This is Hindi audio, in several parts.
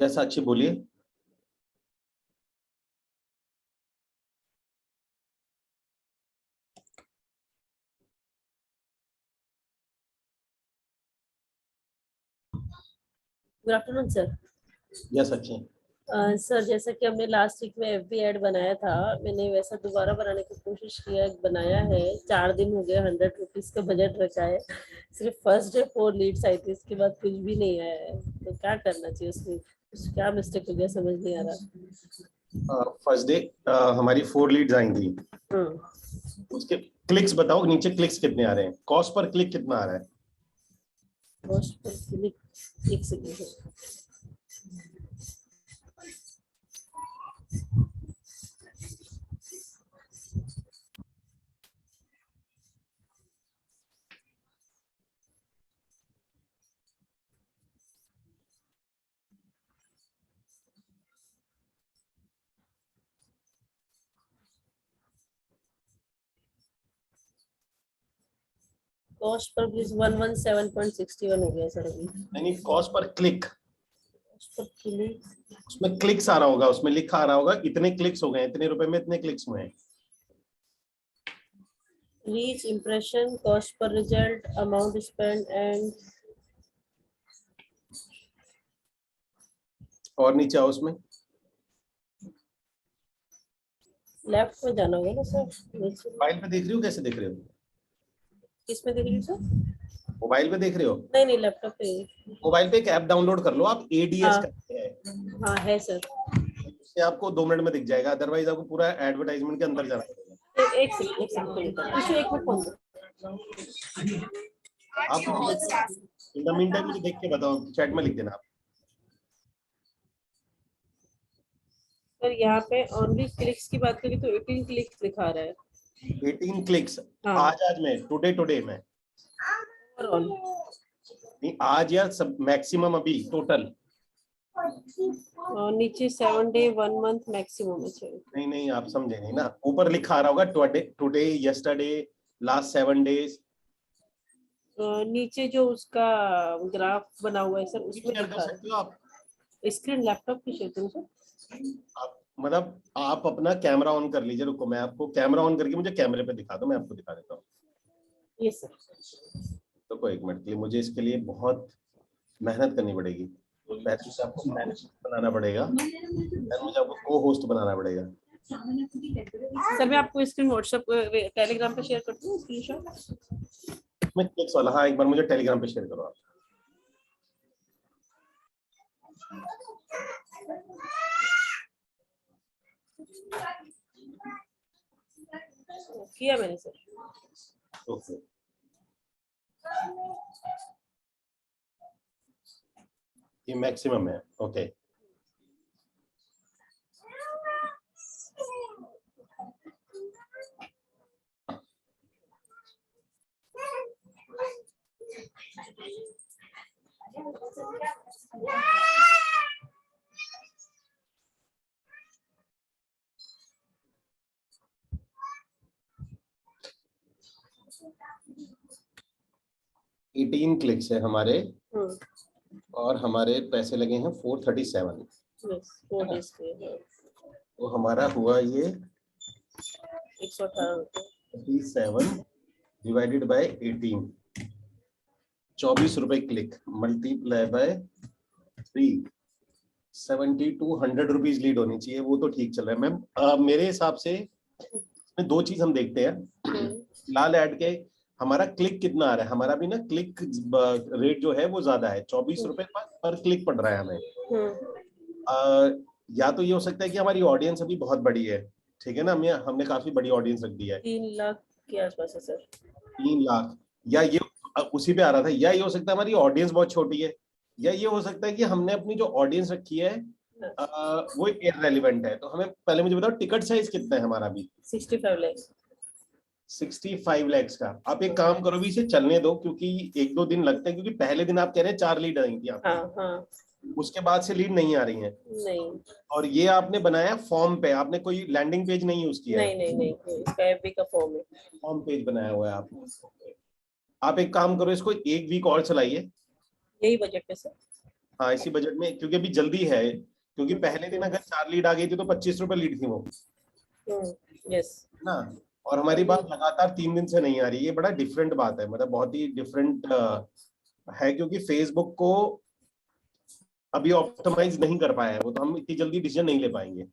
यस साक्षी बोलिए। Good afternoon sir. यस साक्षी। सर जैसा कि हमने लास्ट वीक में एफबी ऐड बनाया था, मैंने वैसा दोबारा बनाने की कोशिश किया, बनाया है। 4 दिन हो गए, 100 रुपीज का बजट रखा है। सिर्फ फर्स्ट डे 4 लीड्स आई थी, इसके बाद कुछ भी नहीं आया है। तो क्या करना चाहिए उसमें? क्या मिस्टेक हो गया, समझ नहीं आ रहा। फर्स्ट डे हमारी 4 लीड्स आई थी। उसके क्लिक्स बताओ, नीचे क्लिक्स कितने आ रहे हैं, कॉस्ट पर क्लिक कितना आ रहा है? कॉस्ट पर क्लिक, एक सेकंड। कॉस्ट पर प्लीज 117.61 हो गया सर अभी। यानी cost per click, cost per click, उसमें क्लिक्स आ रहा होगा, उसमें लिखा आ रहा होगा इतने क्लिक्स हो गए, इतने रुपए में इतने क्लिक्स हुए हैं। Reach, impression, cost per result, amount spend and और नीचे आओ, उसमें लेफ्ट में जाना होगा ना सर। नीचे मोबाइल पे देख रही हो, कैसे देख रहे हो? किस में देख रही हो सर? मोबाइल पे देख रहे हो? नहीं नहीं, लैपटॉप पे। मोबाइल पे एक ऐप डाउनलोड कर लो आप, एडीएस हाँ। करके है। हाँ है सर। उससे आपको 2 मिनट में दिख जाएगा, अदरवाइज आपको पूरा एडवर्टाइजमेंट के अंदर जाना पड़ेगा। एक सेकंड, एक सेकंड, इसे एक मिनट फोन दो। आप इन द मीन टाइम मुझे देख के बताओ, चैट में लिख देना आप। सर यहाँ पे ओनली क्लिक्स की बात करें तो 18 क्लिक्स दिखा रहा है। 18 क्लिक्स। हाँ। आज में टुडे में ओवरऑल नहीं, आज या सब मैक्सिमम अभी टोटल? और नीचे 7 डे 1 मंथ मैक्सिमम है। नहीं, आप समझे नहीं ना। ऊपर लिखा आ रहा होगा टुडे, यस्टरडे, लास्ट 7 डेज। नीचे जो उसका ग्राफ बना हुआ है सर, उसमें शेयर कर दिखा सकते हो आप। स्क्रीन लैपटॉप की शेयर करूं सर? आप मतलब आप अपना कैमरा ऑन कर लीजिए। रुको, मैं आपको कैमरा ऑन करके मुझे कैमरे पे दिखा दो, मैं आपको दिखा देता हूँ। ये सर। तो 1 मिनट के लिए मुझे इसके लिए बहुत मेहनत करनी पड़ेगी। पहले से आपको मैनेजर बनाना पड़ेगा, फिर मुझे आपको को होस्ट बनाना पड़ेगा। सर मैं आपको स्क्रीन व्हाट्सएप टेलीग्राम पे शेयर करती हूँ स्क्रीनशॉट। मैं क्लिक्स वाला, हाँ एक बार मुझे टेलीग्राम पे शेयर करो आप। किया मैंने सर। ओके, ये मैक्सिमम है। ओके, एटीन क्लिक्स है हमारे और हमारे पैसे लगे हैं 437। तो हमारा हुआ ये 118 डिवाइडेड बाय 18, 24 रुपए click, multiply by 3, 72 rupees lead होनी चाहिए। वो तो ठीक चल रहा है मैम। मेरे हिसाब से इसमें 2 चीज हम देखते हैं। लाल ऐड के हमारा क्लिक कितना आ रहा है। हमारा भी ना क्लिक रेट जो है वो ज्यादा है, 24 रुपए पर क्लिक पड़ रहा है हमें। या तो ये हो सकता है कि हमारी ऑडियंस अभी बहुत बड़ी है, ठीक है ना, हमने काफी बड़ी ऑडियंस रख दी है। 3 लाख के आसपास है सर। 3 लाख, या ये उसी पे आ रहा था। या ये हो सकता है हमारी ऑडियंस बहुत छोटी है, या ये हो सकता है कि हमने अपनी जो ऑडियंस रखी है वो इररेलेवेंट है। तो हमें पहले मुझे बताओ टिकट साइज कितना है हमारा अभी? 65 लाख। 65 लाख का। आप एक काम करो, भी इसे चलने दो, क्योंकि 1-2 दिन लगते हैं, क्योंकि पहले दिन आप कह रहे हैं 4 लीड आई थी आपको। हाँ। उसके बाद से लीड नहीं आ रही हैं। नहीं और ये आपने बनाया फॉर्म पे, आपने कोई लैंडिंग पेज नहीं यूज किया है? नहीं, इसका एफबी का फॉर्म है। फॉर्म पेज बनाया हुआ है आपने। आप एक काम करो, इसको 1 वीक और चलाइए। यही बजट है सर। हाँ इसी बजट में, क्योंकि अभी जल्दी है, क्योंकि पहले दिन अगर 4 लीड आ गई थी तो 25 रुपए लीड थी वो, यस ना। और हमारी बात लगातार 3 दिन से नहीं आ रही, ये बड़ा डिफरेंट बात है, मतलब बहुत ही डिफरेंट है, क्योंकि फेसबुक को अभी ऑप्टिमाइज नहीं कर पाया है वो, तो हम इतनी जल्दी डिसीजन नहीं ले पाएंगे,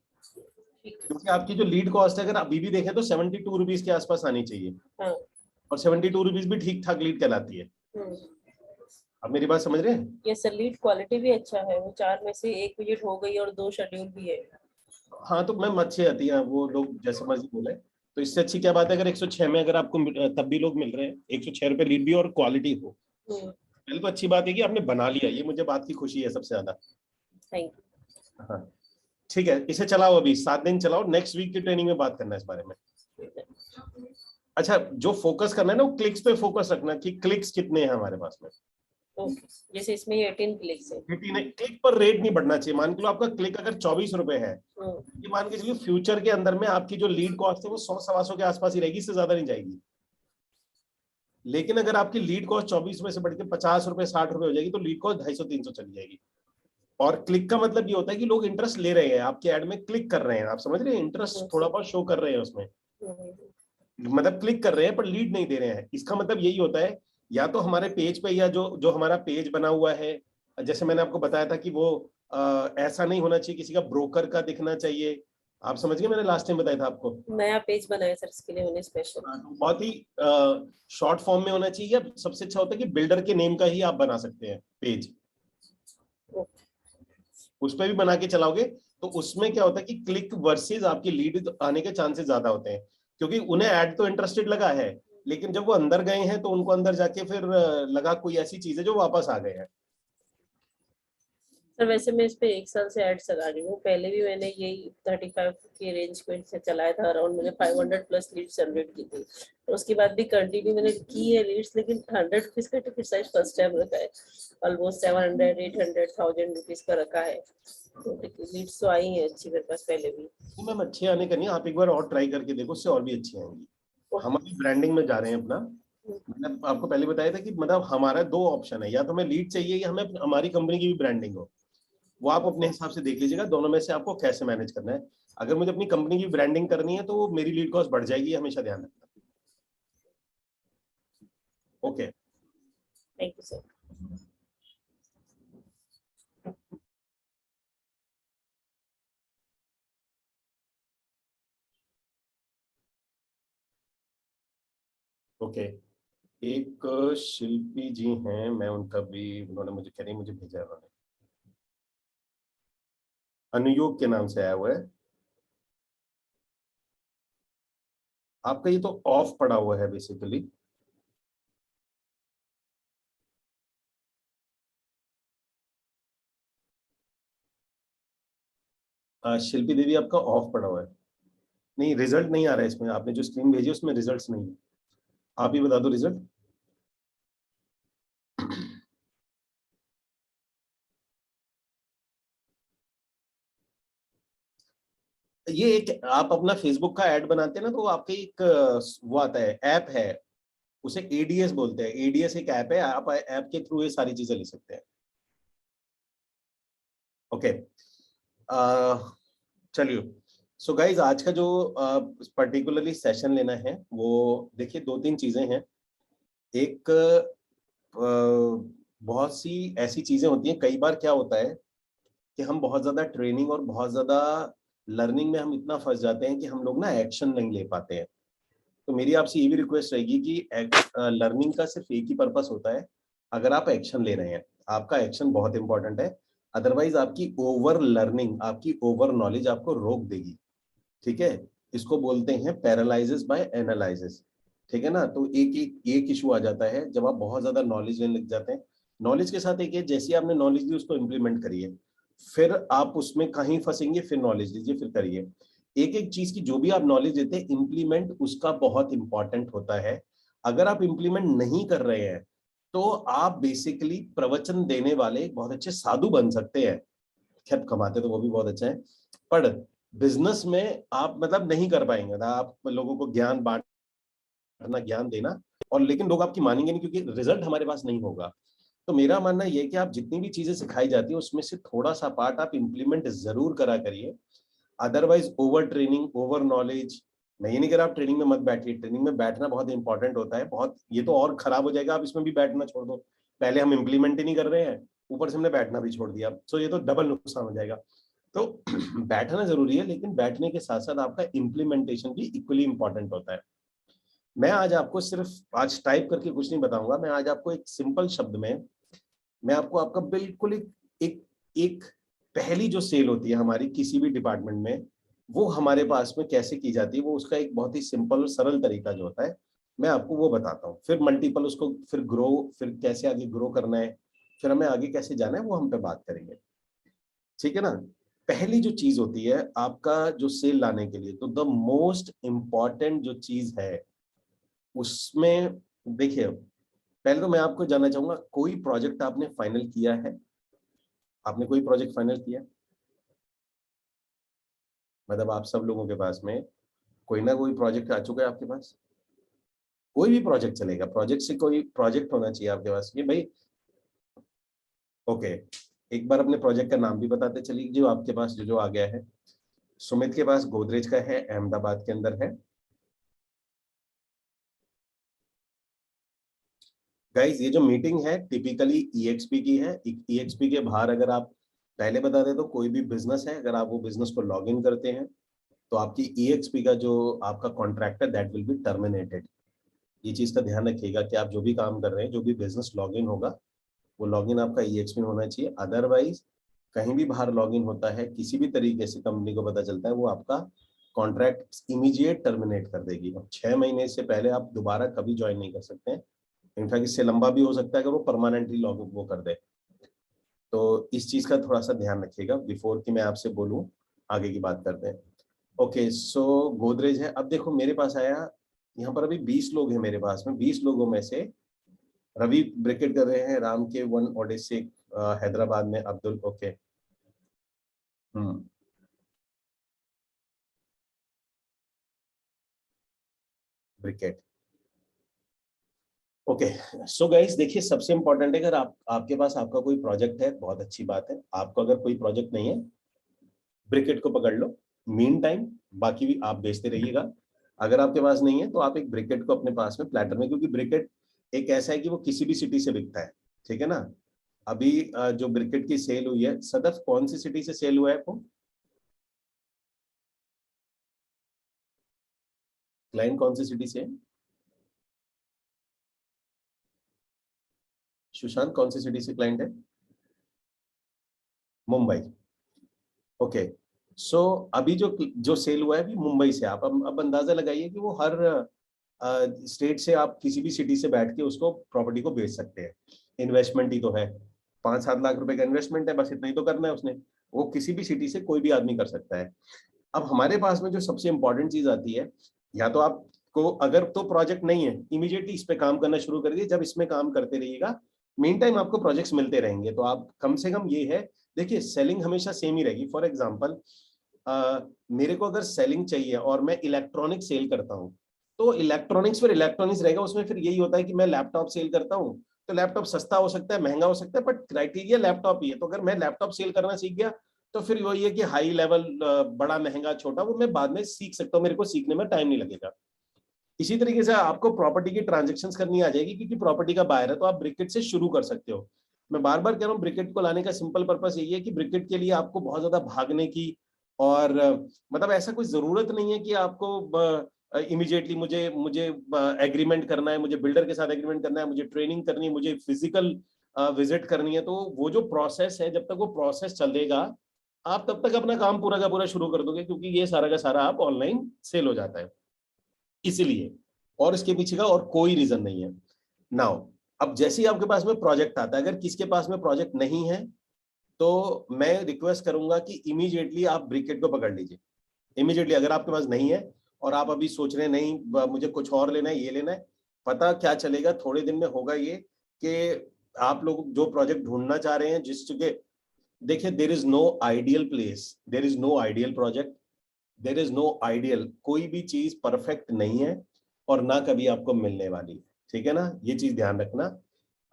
क्योंकि आपकी जो लीड कॉस्ट है अगर अभी भी देखें तो 72 रुपीज के आसपास आनी चाहिए, हाँ और 72 रुपीज भी ठीक ठाक लीड कहलाती है। आप मेरी बात समझ रहे हैं? ये सर लीड क्वालिटी भी अच्छा है, वो 4 में से 1 विजिट हो गई और 2 शेड्यूल भी है। हाँ तो मैम अच्छी आती है, वो लोग जैसे मर्जी बोले, तो इससे अच्छी क्या बात है अगर 106 में अगर आपको तब भी लोग मिल रहे हैं, 106 रुपए लीड भी और क्वालिटी हो, पहले तो अच्छी बात है कि आपने बना लिया, ये मुझे बात की खुशी है सबसे ज्यादा। Thank you. हाँ ठीक है, इसे चलाओ, अभी 7 दिन चलाओ, नेक्स्ट वीक की ट्रेनिंग में बात करना है इस बारे में। अच्छा, जो फोकस करना है ना वो क्लिक्स पे फोकस रखना कि क्लिक्स कितने हैं हमारे पास में। जैसे इसमें 18 क्लिक्स है, 18 क्लिक पर रेट नहीं बढ़ना चाहिए, मान के लो आपका क्लिक अगर 24 रुपए है, ये मान के चलिए फ्यूचर के अंदर में आपकी जो लीड कॉस्ट है वो 100-125 के आसपास ही रहेगी, इससे ज्यादा नहीं जाएगी। लेकिन अगर आपकी लीड कॉस्ट 24 रुपए से बढ़ के 50 रुपए 60 रुपए हो जाएगी तो लीड कॉस्ट 250-300 चली जाएगी। और क्लिक का मतलब ये होता है कि लोग इंटरेस्ट ले रहे हैं आपके ऐड में, क्लिक कर रहे हैं, आप समझ रहे हैं, इंटरेस्ट थोड़ा बहुत शो कर रहे हैं उसमें, मतलब क्लिक कर रहे हैं पर लीड नहीं दे रहे हैं। इसका मतलब यही होता है, या तो हमारे पेज पे, या जो जो हमारा पेज बना हुआ है, जैसे मैंने आपको बताया था कि वो ऐसा नहीं होना चाहिए, किसी का ब्रोकर का दिखना चाहिए, आप समझ गए, मैंने लास्ट टाइम बताया था आपको। नया पेज बनाया सर इसके लिए मैंने स्पेशल, बहुत ही शॉर्ट फॉर्म में होना चाहिए, या सबसे अच्छा होता है कि बिल्डर के नेम का ही आप बना सकते हैं पेज, उस पर भी बना के चलाओगे तो उसमें क्या होता है कि क्लिक वर्सेस आपकी लीड आने के चांसेस ज्यादा होते हैं, क्योंकि उन्हें ऐड तो इंटरेस्टेड लगा है, लेकिन जब वो अंदर गए हैं तो उनको अंदर जाके फिर लगा कोई ऐसी चीज है जो वापस आ गए हैं। सर वैसे मैं इस पे 1 साल से ऐड चला रही हूँ, पहले भी मैंने यही 35 के रेंज में से चलाया था, अराउंड मैंने 500 प्लस लीड्स जनरेट की थी, तो उसके बाद भी कंटिन्यू मैंने की है लीड्स, लेकिन 100 रुपीज का टिकट साइज फर्स्ट टाइम रखा है, ऑलमोस्ट 700 800 1000 रुपीज का रखा है, तो लीड्स तो आई है अच्छी मेरे पास पहले भी। मैम अच्छे आने का नहीं, आप एक बार और ट्राई करके देखो, उससे और भी अच्छी आएंगी। हम अभी ब्रांडिंग में जा रहे हैं अपना, मैंने आपको पहले बताया था कि मतलब हमारा 2 ऑप्शन है, या तो हमें लीड चाहिए या हमें हमारी कंपनी की भी ब्रांडिंग हो, वो आप अपने हिसाब से देख लीजिएगा दोनों में से आपको कैसे मैनेज करना है। अगर मुझे अपनी कंपनी की ब्रांडिंग करनी है तो मेरी लीड कॉस्ट बढ़ जाएगी, हमेशा ध्यान रखना। Okay thank you sir. Okay, एक शिल्पी जी हैं, मैं उनका भी, उन्होंने मुझे कह रही, मुझे भेजा है उन्होंने, अनुयोग के नाम से आया हुआ है, आपका ये तो ऑफ पड़ा हुआ है बेसिकली। शिल्पी देवी आपका ऑफ पड़ा हुआ है, नहीं रिजल्ट नहीं आ रहा है इसमें, आपने जो स्क्रीन भेजी उसमें रिजल्ट्स नहीं है, आप ही बता दो रिजल्ट। ये एक आप अपना फेसबुक का ऐड बनाते हैं ना, तो आपके एक वो आता है, ऐप है, उसे एडीएस बोलते हैं, एडीएस एक ऐप है, आप ऐप के थ्रू ये सारी चीजें ले सकते हैं। ओके चलिए, सो गाइज आज का जो पर्टिकुलरली सेशन लेना है वो देखिए 2-3 चीजें हैं। एक बहुत सी ऐसी चीजें होती हैं, कई बार क्या होता है कि हम बहुत ज्यादा ट्रेनिंग और बहुत ज्यादा लर्निंग में हम इतना फंस जाते हैं कि हम लोग ना एक्शन नहीं ले पाते हैं। तो मेरी आपसे ये भी रिक्वेस्ट रहेगी कि लर्निंग का सिर्फ एक ही पर्पस होता है, अगर आप एक्शन ले रहे हैं, आपका एक्शन बहुत इंपॉर्टेंट है, अदरवाइज आपकी ओवर लर्निंग, आपकी ओवर नॉलेज आपको रोक देगी, ठीक है। इसको बोलते हैं पैरालाइसिस बाय एनालिसिस, ठीक है ना। तो एक इशू आ जाता है जब आप बहुत ज्यादा नॉलेज लेने लग जाते हैं, नॉलेज के साथ एक है, जैसे आपने नॉलेज ली उसको इम्प्लीमेंट करिए, फिर आप उसमें कहीं फंसेंगे, फिर नॉलेज लीजिए, फिर करिए। एक एक चीज की जो भी आप नॉलेज देते हैं, इम्प्लीमेंट उसका बहुत इंपॉर्टेंट होता है। अगर आप इम्प्लीमेंट नहीं कर रहे हैं तो आप बेसिकली प्रवचन देने वाले बहुत अच्छे साधु बन सकते हैं, खैर कमाते तो वो भी बहुत अच्छा है, पर बिजनेस में आप मतलब नहीं कर पाएंगे ना, आप लोगों को ज्ञान बांटना, ज्ञान देना, और लेकिन लोग आपकी मानेंगे नहीं क्योंकि रिजल्ट हमारे पास नहीं होगा। तो मेरा मानना ये है कि आप जितनी भी चीजें सिखाई जाती है उसमें से थोड़ा सा पार्ट आप इम्प्लीमेंट जरूर करा करिए। Otherwise over training, over knowledge, मैं ये नहीं कह रहा आप ट्रेनिंग में मत बैठिए, ट्रेनिंग में बैठना बहुत इंपॉर्टेंट होता है, बहुत, ये तो और खराब हो जाएगा आप इसमें भी बैठना छोड़ दो। पहले हम इम्प्लीमेंट ही नहीं कर रहे हैं, ऊपर से हमने बैठना भी छोड़ दिया, सो ये तो डबल नुकसान हो जाएगा। तो बैठना जरूरी है, लेकिन बैठने के साथ साथ आपका इम्प्लीमेंटेशन भी इक्वली इंपॉर्टेंट होता है। मैं आज आपको सिर्फ आज टाइप करके कुछ नहीं बताऊंगा, मैं आज आपको एक सिंपल शब्द में मैं आपको आपका बिल्कुल एक एक पहली जो सेल होती है हमारी किसी भी डिपार्टमेंट में, वो हमारे पास में कैसे की जाती है, वो उसका एक बहुत ही सिंपल और सरल तरीका जो होता है मैं आपको वो बताता हूँ। फिर मल्टीपल उसको फिर ग्रो, फिर कैसे आगे ग्रो करना है, फिर हमें आगे कैसे जाना है, वो हम पे बात करेंगे, ठीक है ना। पहली जो चीज होती है आपका जो सेल लाने के लिए, तो द मोस्ट इंपॉर्टेंट जो चीज है उसमें, देखिए पहले तो मैं आपको जानना चाहूंगा, कोई प्रोजेक्ट आपने फाइनल किया है? आपने कोई प्रोजेक्ट फाइनल किया? मतलब आप सब लोगों के पास में कोई ना कोई प्रोजेक्ट आ चुका है आपके पास? कोई भी प्रोजेक्ट चलेगा, प्रोजेक्ट से कोई प्रोजेक्ट होना चाहिए आपके पास ये भाई। ओके, एक बार अपने प्रोजेक्ट का नाम भी बताते चलिए जो आपके पास जो जो आ गया है। सुमित के पास गोदरेज का है, अहमदाबाद के अंदर है। गाइस ये जो मीटिंग है टिपिकली ईएक्सपी की है। ईएक्सपी के बाहर अगर आप पहले बता दें तो कोई भी बिजनेस है, अगर आप वो बिजनेस को लॉग इन करते हैं तो आपकी ईएक्सपी का जो आपका कॉन्ट्रैक्ट है दैट विल बी टर्मिनेटेड। ये चीज का ध्यान रखिएगा कि आप जो भी काम कर रहे हैं, जो भी बिजनेस लॉग इन होगा वो लॉग इन आपका ईएक्सपी में होना चाहिए। अदरवाइज कहीं भी बाहर लॉग इन होता है, किसी भी तरीके से कंपनी को पता चलता है, वो आपका कॉन्ट्रैक्ट इमीडिएट टर्मिनेट कर देगी। अब 6 महीने से पहले आप दोबारा कभी ज्वाइन नहीं कर सकते हैं। इनफैक्ट इससे लंबा भी हो सकता है अगर वो परमानेंटली लॉग वो कर दे। तो इस चीज का थोड़ा सा ध्यान रखिएगा बिफोर कि मैं आपसे बोलूं, आगे की बात करते हैं। ओके सो गोदरेज है। अब देखो मेरे पास आया, यहाँ पर अभी 20 लोग हैं मेरे पास में, 20 लोगों में से रवि ब्रिकेट कर रहे हैं, राम के वन ओडिसी हैदराबाद में, अब्दुल ओके। हम्म, ब्रिकेट ओके। सो गाइस देखिए सबसे इंपॉर्टेंट है, अगर आपके पास आपका कोई प्रोजेक्ट है बहुत अच्छी बात है, आपको अगर कोई प्रोजेक्ट नहीं है ब्रिकेट को पकड़ लो। मीन टाइम बाकी भी आप बेचते रहिएगा। अगर आपके पास नहीं है तो आप एक ब्रिकेट को अपने पास में प्लेटर में, क्योंकि ब्रिकेट एक ऐसा है कि वो किसी भी सिटी से बिकता है, ठीक है ना। अभी जो ब्रिकेट की सेल हुई है, सदफ कौन सी सिटी से सेल हुआ है वो? क्लाइंट कौन सी सिटी से है? सुशांत कौन सी सिटी से क्लाइंट है? मुंबई। ओके सो अभी जो जो सेल हुआ है अभी मुंबई से, आप अब अंदाजा लगाइए कि वो हर स्टेट से आप किसी भी सिटी से बैठ के उसको प्रॉपर्टी को बेच सकते हैं। इन्वेस्टमेंट ही तो है, 5-7 लाख रुपए का इन्वेस्टमेंट है, बस इतना ही तो करना है उसने। वो किसी भी सिटी से कोई भी आदमी कर सकता है। अब हमारे पास में जो सबसे इंपॉर्टेंट चीज आती है, या तो आपको अगर तो प्रोजेक्ट नहीं है इमीडिएटली इस पे काम करना शुरू करिए, जब इसमें काम करते रहिएगा मीन टाइम आपको प्रोजेक्ट्स मिलते रहेंगे, तो आप कम से कम ये है। देखिए सेलिंग हमेशा सेम ही रहेगी। फॉर एग्जाम्पल मेरे को अगर सेलिंग चाहिए और मैं इलेक्ट्रॉनिक सेल करता हूँ, तो इलेक्ट्रॉनिक्स फिर इलेक्ट्रॉनिक्स रहेगा, उसमें फिर यही होता है कि मैं लैपटॉप सेल करता हूँ, तो लैपटॉप सस्ता हो सकता है, महंगा हो सकता है, बट क्राइटेरिया लैपटॉप ही है। तो अगर मैं लैपटॉप सेल करना सीख गया तो फिर वही है कि हाई लेवल, बड़ा महंगा छोटा वो मैं बाद में सीख सकता हूँ, मेरे को सीखने में टाइम नहीं लगेगा। इसी तरीके से आपको प्रॉपर्टी की ट्रांजेक्शन करनी आ जाएगी, क्योंकि प्रॉपर्टी का बायर है, तो आप ब्रिकेट से शुरू कर सकते हो। मैं बार बार कह रहा हूँ ब्रिकेट को लाने का सिंपल पर्पस यही है कि ब्रिकेट के लिए आपको बहुत ज्यादा भागने की और मतलब ऐसा कोई जरूरत नहीं है कि आपको इमीडिएटली मुझे मुझे एग्रीमेंट करना है, मुझे बिल्डर के साथ एग्रीमेंट करना है, मुझे ट्रेनिंग करनी है, मुझे फिजिकल विजिट करनी है। तो वो जो प्रोसेस है, जब तक वो प्रोसेस चलेगा आप तब तक अपना काम पूरा का पूरा शुरू कर दोगे, क्योंकि ये सारा का सारा आप ऑनलाइन सेल हो जाता है इसीलिए। और इसके पीछे का और कोई रीजन नहीं है। नाउ अब जैसे ही आपके पास में प्रोजेक्ट आता है, अगर किसके पास में प्रोजेक्ट नहीं है तो मैं रिक्वेस्ट करूंगा कि इमीडिएटली आप ब्रिकेट को पकड़ लीजिए। इमीडिएटली अगर आपके पास नहीं है और आप अभी सोच रहे हैं नहीं मुझे कुछ और लेना है, ये लेना है, पता क्या चलेगा थोड़े दिन में होगा ये कि आप लोग जो प्रोजेक्ट ढूंढना चाह रहे हैं जिस जगह, देखिए there is no ideal place, there is no ideal project, there is no ideal, कोई भी चीज परफेक्ट नहीं है और ना कभी आपको मिलने वाली है, ठीक है ना, ये चीज ध्यान रखना।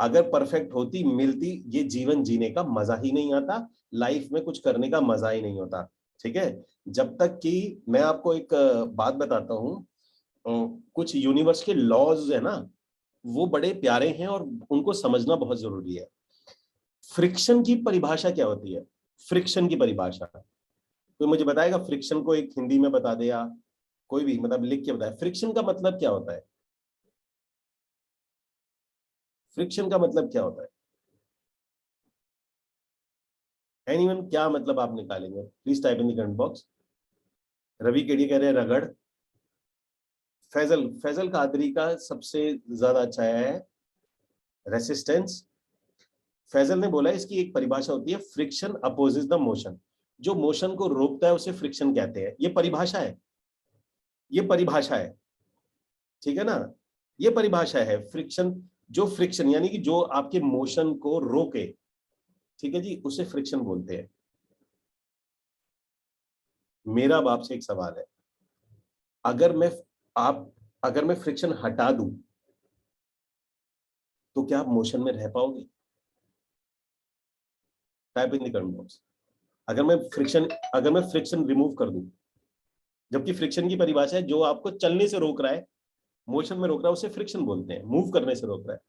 अगर परफेक्ट होती, मिलती, ये जीवन जीने का मजा ही नहीं आता, लाइफ में कुछ करने का मजा ही नहीं होता। ठीक है, जब तक कि मैं आपको एक बात बताता हूँ, कुछ यूनिवर्स के लॉज है ना, वो बड़े प्यारे हैं और उनको समझना बहुत जरूरी है। फ्रिक्शन की परिभाषा क्या होती है? फ्रिक्शन की परिभाषा कोई मुझे बताएगा? फ्रिक्शन को एक हिंदी में बता दे, या कोई भी मतलब लिख के बताए, फ्रिक्शन का मतलब क्या होता है? फ्रिक्शन का मतलब क्या होता है? एनीवन, क्या मतलब आप निकालेंगे? Please type in the comment box. Ravi KD कह रहे हैं रगड़। फैजल फैजल कादरी का सबसे ज्यादा अच्छा है रेसिस्टेंस। फैजल ने बोला इसकी एक परिभाषा होती है, फ्रिक्शन अपोजेस द मोशन। जो मोशन को रोकता है उसे फ्रिक्शन कहते हैं। ये परिभाषा है, ये परिभाषा है, ठीक है ना? ये परिभाषा है फ्रिक्शन। जो फ्रिक्शन यानी कि जो आपके मोशन को रोके, ठीक है जी, उसे फ्रिक्शन बोलते हैं। मेरा अब आपसे एक सवाल है, अगर मैं आप अगर मैं फ्रिक्शन हटा दूं तो क्या आप मोशन में रह पाओगे? Type in the comment box. अगर मैं फ्रिक्शन रिमूव कर दूं, जबकि फ्रिक्शन की परिभाषा है जो आपको चलने से रोक रहा है, मोशन में रोक रहा है, उसे फ्रिक्शन बोलते हैं, मूव करने से रोक रहा है।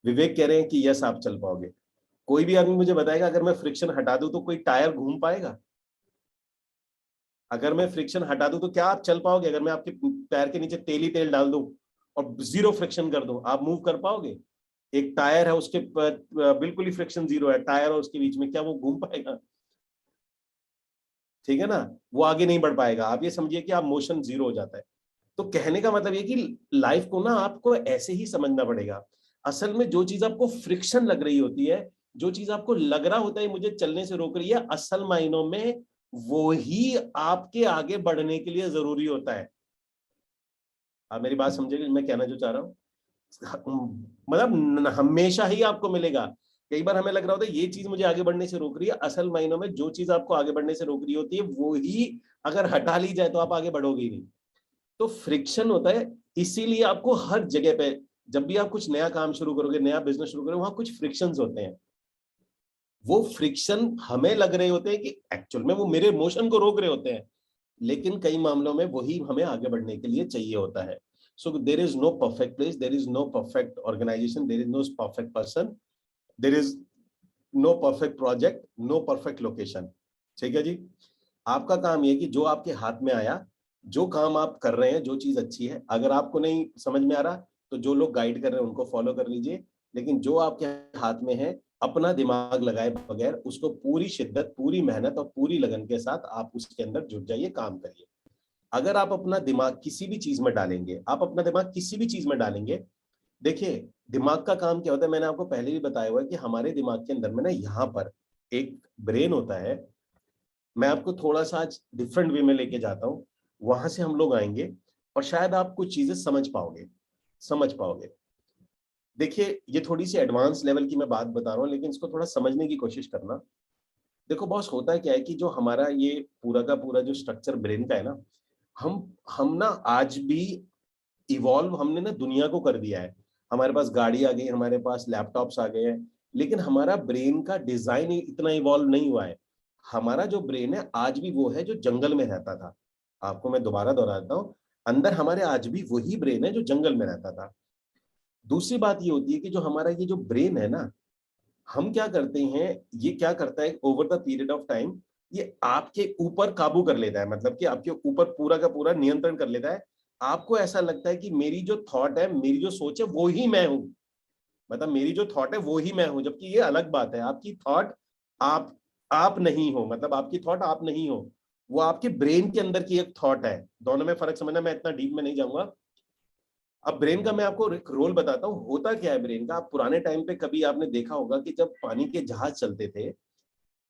विवेक कह रहे हैं कि यस आप चल पाओगे। कोई भी आदमी मुझे बताएगा अगर मैं फ्रिक्शन हटा दूं तो कोई टायर घूम पाएगा? अगर मैं फ्रिक्शन हटा दूं तो क्या आप चल पाओगे? अगर मैं आपके पैर के नीचे तेल ही तेल डाल दूं और जीरो फ्रिक्शन कर दूं, आप मूव कर पाओगे? एक टायर है, उसके बिल्कुल ही फ्रिक्शन जीरो है, टायर और उसके बीच में, क्या वो घूम पाएगा? ठीक है ना, वो आगे नहीं बढ़ पाएगा। आप ये समझिए कि आप मोशन जीरो हो जाता है। तो कहने का मतलब ये कि लाइफ को ना आपको ऐसे ही समझना पड़ेगा। असल में जो चीज आपको फ्रिक्शन लग रही होती है, जो चीज आपको लग रहा होता है मुझे चलने से रोक रही है, असल मायनों में वो ही आपके आगे बढ़ने के लिए जरूरी होता है। आप मेरी बात समझेंगे मैं कहना जो चाह रहा हूँ? मतलब हमेशा ही आपको मिलेगा। कई बार हमें लग रहा होता है ये चीज मुझे आगे बढ़ने से रोक रही है, असल मायनों में जो चीज आपको आगे बढ़ने से रोक रही होती है वो ही अगर हटा ली जाए तो आप आगे बढ़ोगे ही नहीं। तो फ्रिक्शन होता है, इसीलिए आपको हर जगह पे जब भी आप कुछ नया काम शुरू करोगे, नया बिजनेस शुरू करोगे, वहां कुछ फ्रिक्शंस होते हैं। वो फ्रिक्शन हमें लग रहे होते हैं कि एक्चुअल में वो मेरे मोशन को रोक रहे होते हैं, लेकिन कई मामलों में वही हमें आगे बढ़ने के लिए चाहिए होता है। So there is no perfect place, there is no perfect organisation, there is no perfect person, there is no perfect project, no perfect location. ठीक है जी, आपका काम ये कि जो आपके हाथ में आया, जो काम आप कर रहे हैं, जो चीज अच्छी है, अगर आपको नहीं समझ में आ रहा तो जो लोग गाइड कर रहे हैं उनको फॉलो कर लीजिए, लेकिन जो आपके हाथ में है, अपना दिमाग लगाए बगैर उसको पूरी शिद्दत, पूरी मेहनत और पूरी लगन के साथ आप उसके अंदर जुट जाइए, काम करिए। अगर आप अपना दिमाग किसी भी चीज में डालेंगे, आप अपना दिमाग किसी भी चीज में डालेंगे, देखिए दिमाग का काम क्या होता है, मैंने आपको पहले भी बताया हुआ है कि हमारे दिमाग के अंदर में ना यहाँ पर एक ब्रेन होता है। मैं आपको थोड़ा सा आज डिफरेंट वे में लेके जाता हूँ, वहां से हम लोग आएंगे और शायद आप कुछ चीजें समझ पाओगे। देखिए ये थोड़ी सी एडवांस लेवल की मैं बात बता रहा हूँ, लेकिन इसको थोड़ा समझने की कोशिश करना। देखो बॉस, होता है क्या है कि जो हमारा ये पूरा का पूरा जो स्ट्रक्चर ब्रेन का है ना, हम ना आज भी इवॉल्व हमने ना दुनिया को कर दिया है। हमारे पास गाड़ी आ गई, हमारे पास लैपटॉप्स आ गए हैं, लेकिन हमारा ब्रेन का डिजाइन इतना इवॉल्व नहीं हुआ है। हमारा जो ब्रेन है आज भी वो है जो जंगल में रहता था। आपको मैं दोबारा दोहराता हूँ, अंदर हमारे आज भी वही ब्रेन है जो जंगल में रहता था। दूसरी बात ये होती है कि जो हमारा ये जो ब्रेन है ना, हम क्या करते हैं, ये क्या करता है over the period of time, ये आपके ऊपर काबू कर लेता है, मतलब कि आपके ऊपर पूरा का पूरा नियंत्रण कर लेता है। आपको ऐसा लगता है कि मेरी जो थॉट है, मेरी जो सोच है वो ही मैं हूं, मतलब मेरी जो थॉट है वो ही मैं हूं, जबकि ये अलग बात है। आपकी थॉट आप आप नहीं हो, मतलब आपकी थॉट आप नहीं हो, वो आपके ब्रेन के अंदर की एक थॉट है। दोनों में फर्क समझना, मैं इतना डीप में नहीं जाऊंगा। अब ब्रेन का मैं आपको एक रोल बताता हूँ, होता क्या है ब्रेन का। आप पुराने टाइम पे कभी आपने देखा होगा कि जब पानी के जहाज चलते थे,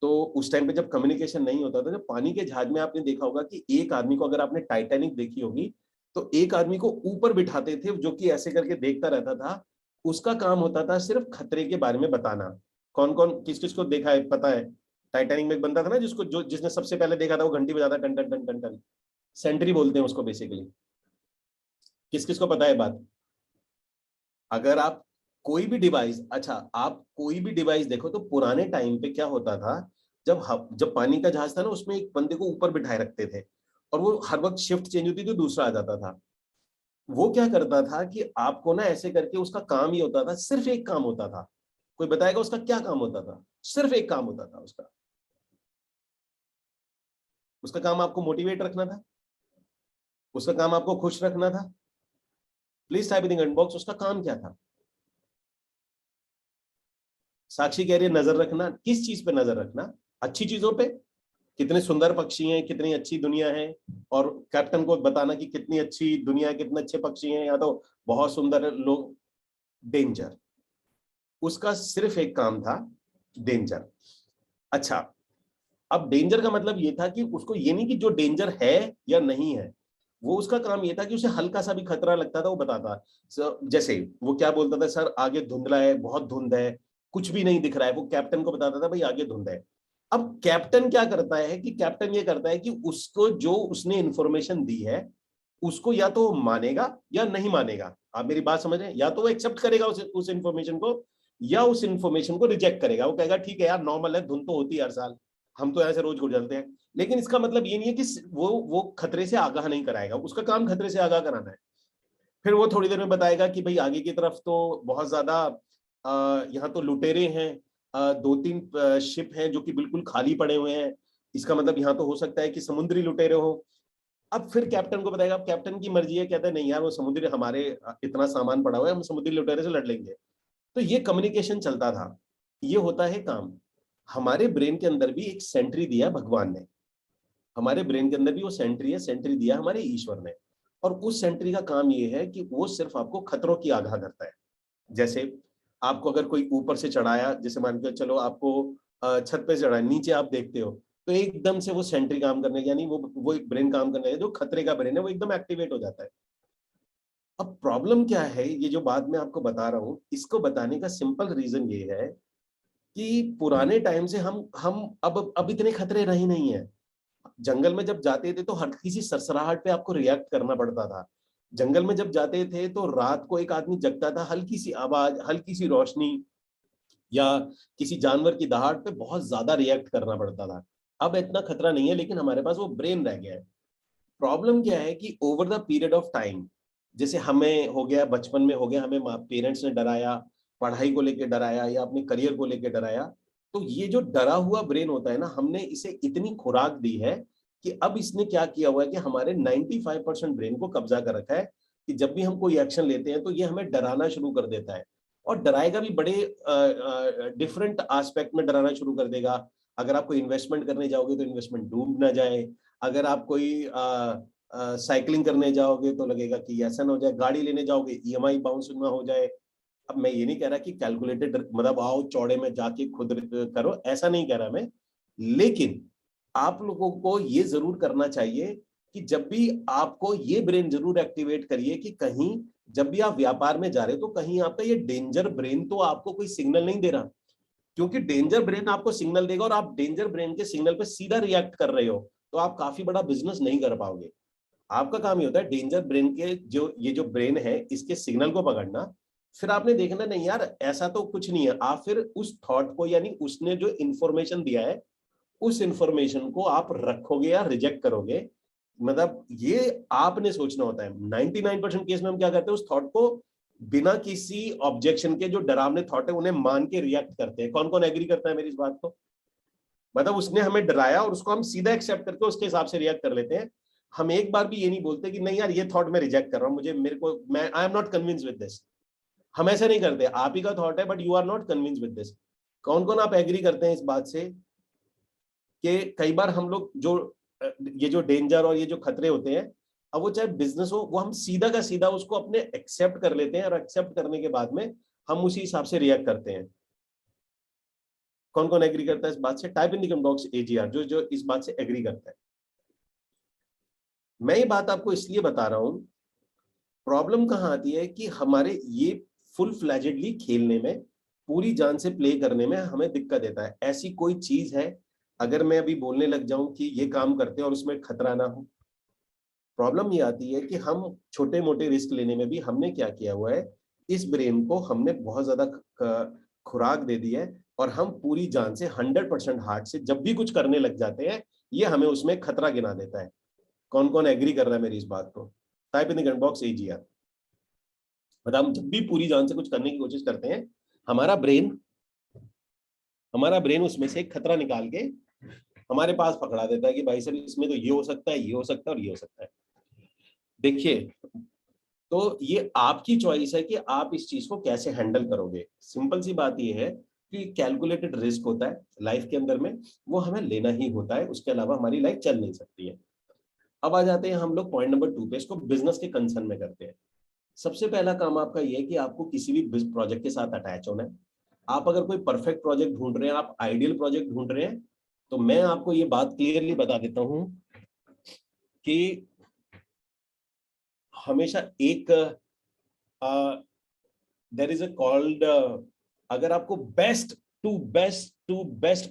तो उस टाइम पे जब कम्युनिकेशन नहीं होता था, जब पानी के जहाज में आपने देखा होगा कि एक आदमी को, अगर आपने टाइटैनिक देखी होगी, तो एक आदमी को ऊपर बिठाते थे जो कि ऐसे करके देखता रहता था। उसका काम होता था सिर्फ खतरे के बारे में बताना। कौन कौन किस किस को देखा है पता है? टाइटैनिक में एक बंदा था ना जिसको, जो जिसने सबसे पहले देखा था, वो घंटी बजाता टन टन टन टन टन, सेंट्री बोलते हैं उसको बेसिकली। किस किस को पता है बात? अगर आप कोई भी डिवाइस, अच्छा आप कोई भी डिवाइस देखो तो पुराने टाइम पे क्या होता था, जब पानी का जहाज था ना, उसमें एक बंदे को ऊपर बिठाए रखते थे और वो हर वक्त शिफ्ट चेंज होती थी तो दूसरा आ जाता था। वो क्या करता था कि आपको ना ऐसे करके, उसका काम ही होता था, सिर्फ एक काम होता था। कोई बताएगा उसका क्या काम होता था? सिर्फ एक काम होता था उसका। उसका काम आपको मोटिवेट रखना था, उसका काम आपको खुश रखना था। Please type in the comment box, उसका काम क्या था? साक्षी कह रही है नजर रखना। किस चीज पे नजर रखना? अच्छी चीजों पे, कितने सुंदर पक्षी हैं, कितनी अच्छी दुनिया है, और कैप्टन को बताना कि कितनी अच्छी दुनिया है, कितने अच्छे पक्षी हैं, या तो बहुत सुंदर लोग। डेंजर, उसका सिर्फ एक काम था, डेंजर। अच्छा, अब डेंजर का मतलब ये था कि उसको ये नहीं कि जो डेंजर है या नहीं है, वो उसका काम ये था कि उसे हल्का सा भी खतरा लगता था वो बताता। जैसे वो क्या बोलता था, सर आगे धुंधला है, बहुत धुंध है, कुछ भी नहीं दिख रहा है, वो कैप्टन को बताता था भाई आगे धुंध है। अब कैप्टन क्या करता है कि कैप्टन ये करता है कि उसको जो उसने इंफॉर्मेशन दी है उसको या तो मानेगा या नहीं मानेगा। आप मेरी बात समझ रहे हैं? या तो वो एक्सेप्ट करेगा उस इंफॉर्मेशन को, या उस इंफॉर्मेशन को रिजेक्ट करेगा। वो कहेगा ठीक है यार, नॉर्मल है, धुंध तो होती है हर साल, हम तो ऐसे रोज गुजरते हैं। लेकिन इसका मतलब ये नहीं है कि वो खतरे से आगाह नहीं कराएगा, उसका काम खतरे से आगाह कराना है। फिर वो थोड़ी देर में बताएगा कि भाई आगे की तरफ तो बहुत ज्यादा यहाँ तो लुटेरे हैं, दो तीन शिप हैं जो कि बिल्कुल खाली पड़े हुए हैं, इसका मतलब यहाँ तो हो सकता है कि समुद्री लुटेरे हो। अब फिर कैप्टन को बताएगा, अब कैप्टन की मर्जी है, कहता है नहीं यार वो समुद्री, हमारे इतना सामान पड़ा हुआ है, हम समुद्री लुटेरे से लड़ लेंगे। तो ये कम्युनिकेशन चलता था, ये होता है काम। हमारे ब्रेन के अंदर भी एक सेंट्री दिया भगवान ने, हमारे ब्रेन के अंदर भी वो सेंट्री है, सेंट्री दिया हमारे ईश्वर ने। और उस सेंट्री का काम ये है कि वो सिर्फ आपको खतरों की आगाह करता है। जैसे आपको अगर कोई ऊपर से चढ़ाया, जैसे मान के चलो आपको छत पे चढ़ाया, नीचे आप देखते हो, तो एकदम से वो सेंट्री काम करने, यानी वो एक ब्रेन काम करने है, जो खतरे का ब्रेन है वो एकदम एक्टिवेट हो जाता है। अब प्रॉब्लम क्या है, ये जो बात मैं आपको बता रहा हूं, इसको बताने का सिंपल रीजन ये है कि पुराने टाइम से हम अब इतने खतरे रहे नहीं है। जंगल में जब जाते थे तो हर किसी सरसराहट पे आपको रिएक्ट करना पड़ता था। जंगल में जब जाते थे तो रात को एक आदमी जगता था, हल्की सी आवाज, हल्की सी रोशनी, या किसी जानवर की दहाड़ पे बहुत ज्यादा रिएक्ट करना पड़ता था। अब इतना खतरा नहीं है, लेकिन हमारे पास वो ब्रेन रह गया है। प्रॉब्लम क्या है कि over the period of time, जैसे हमें हो गया, बचपन में हो गया, हमें पेरेंट्स ने डराया, पढ़ाई को लेकर डराया या अपने करियर को लेकर डराया, तो ये जो डरा हुआ ब्रेन होता है ना, हमने इसे इतनी खुराक दी है कि अब इसने क्या किया हुआ है कि हमारे 95% ब्रेन को कब्जा कर रखा है, कि जब भी हम कोई एक्शन लेते हैं तो ये हमें डराना शुरू कर देता है। और डराएगा भी बड़े डिफरेंट एस्पेक्ट में डराना शुरू कर देगा। अगर आप कोई इन्वेस्टमेंट करने जाओगे तो इन्वेस्टमेंट डूब ना जाए, अगर आप कोई साइकिलिंग करने जाओगे तो लगेगा कि ऐसा ना हो जाए, गाड़ी लेने जाओगे ईएमआई बाउंस ना हो जाए। अब मैं ये नहीं कह रहा कि कैलकुलेटेड मतलब आओ चौड़े में जाके खुद करो, ऐसा नहीं कह रहा मैं, लेकिन आप लोगों को ये जरूर करना चाहिए कि जब भी आपको ये ब्रेन जरूर एक्टिवेट करिए कि कहीं जब भी आप व्यापार में जा रहे हो तो कहीं आपका ये डेंजर ब्रेन तो आपको कोई सिग्नल नहीं दे रहा। क्योंकि डेंजर ब्रेन आपको सिग्नल देगा और आप डेंजर ब्रेन के सिग्नल पे सीधा रिएक्ट कर रहे हो, तो आप काफी बड़ा बिजनेस नहीं कर पाओगे। आपका काम ये होता है डेंजर ब्रेन के, जो ये जो ब्रेन है इसके सिग्नल को पकड़ना। फिर आपने देखना नहीं यार ऐसा तो कुछ नहीं है, आप फिर उस थॉट को, यानी उसने जो इंफॉर्मेशन दिया है उस इंफॉर्मेशन को आप रखोगे या रिजेक्ट करोगे। मतलब ये आपने सोचना होता है। 99% केस में हम क्या करते हैं, उस थॉट को बिना किसी ऑब्जेक्शन के, जो डरावने थॉट है उन्हें मान के रिएक्ट करते हैं। कौन कौन एग्री करता है मेरी इस बात को? मतलब उसने हमें डराया और उसको हम सीधा एक्सेप्ट करके उसके हिसाब से रिएक्ट कर लेते हैं। हम एक बार भी ये नहीं बोलते कि नहीं यार ये थॉट मैं रिजेक्ट कर रहा हूं, मुझे मेरे को मैं I am not convince with this. हम ऐसे नहीं करते, आप ही का थॉट है but you are not convince with this. कौन कौन आप एग्री करते हैं इस बात से कि कई बार हम लोग जो ये जो डेंजर और ये जो खतरे होते हैं, अब वो चाहे बिजनेस हो, वो हम सीधा का सीधा उसको अपने एक्सेप्ट कर लेते हैं, और एक्सेप्ट करने के बाद में हम उसी हिसाब से रिएक्ट करते हैं। कौन कौन एग्री करता है इस बात से? Type in the comment box AGR, जो जो इस बात से एग्री करता है। मैं ये बात आपको इसलिए बता रहा हूं, प्रॉब्लम कहां आती है कि हमारे ये फुल फ्लैजेडली खेलने में, पूरी जान से प्ले करने में हमें दिक्कत देता है। ऐसी कोई चीज है अगर मैं अभी बोलने लग जाऊं कि ये काम करते हैं और उसमें खतरा ना हो? प्रॉब्लम ये आती है कि हम छोटे मोटे रिस्क लेने में भी हमने क्या किया हुआ है इस ब्रेन को हमने बहुत ज्यादा खुराक दे दी है और हम पूरी जान से 100% हार्ट से जब भी कुछ करने लग जाते हैं, ये हमें उसमें खतरा गिना देता है। कौन कौन एग्री कर रहा है मेरी इस बात को? Type in the comment box AGR। मतलब हम जब भी पूरी जान से कुछ करने की कोशिश करते हैं, हमारा ब्रेन उसमें से एक खतरा निकाल के हमारे पास पकड़ा देता है कि भाई साहब इसमें तो ये हो सकता है, ये हो सकता है और ये हो सकता है। देखिए, तो ये आपकी चॉइस है कि आप इस चीज को कैसे हैंडल करोगे। सिंपल सी बात ये है कि कैलकुलेटेड रिस्क होता है लाइफ के अंदर में, वो हमें लेना ही होता है, उसके अलावा हमारी लाइफ चल नहीं सकती है। अब आ जाते हैं हम लोग पॉइंट नंबर 2 पे, इसको बिजनेस के कंसर्न में करते हैं। सबसे पहला काम आपका ये है कि आपको किसी भी प्रोजेक्ट के साथ अटैच होना है। आप अगर कोई परफेक्ट प्रोजेक्ट ढूंढ रहे हैं, आप आइडियल प्रोजेक्ट ढूंढ रहे हैं, तो मैं आपको ये बात क्लियरली बता देता हूं कि हमेशा एक देयर इज अ कॉल्ड, अगर आपको बेस्ट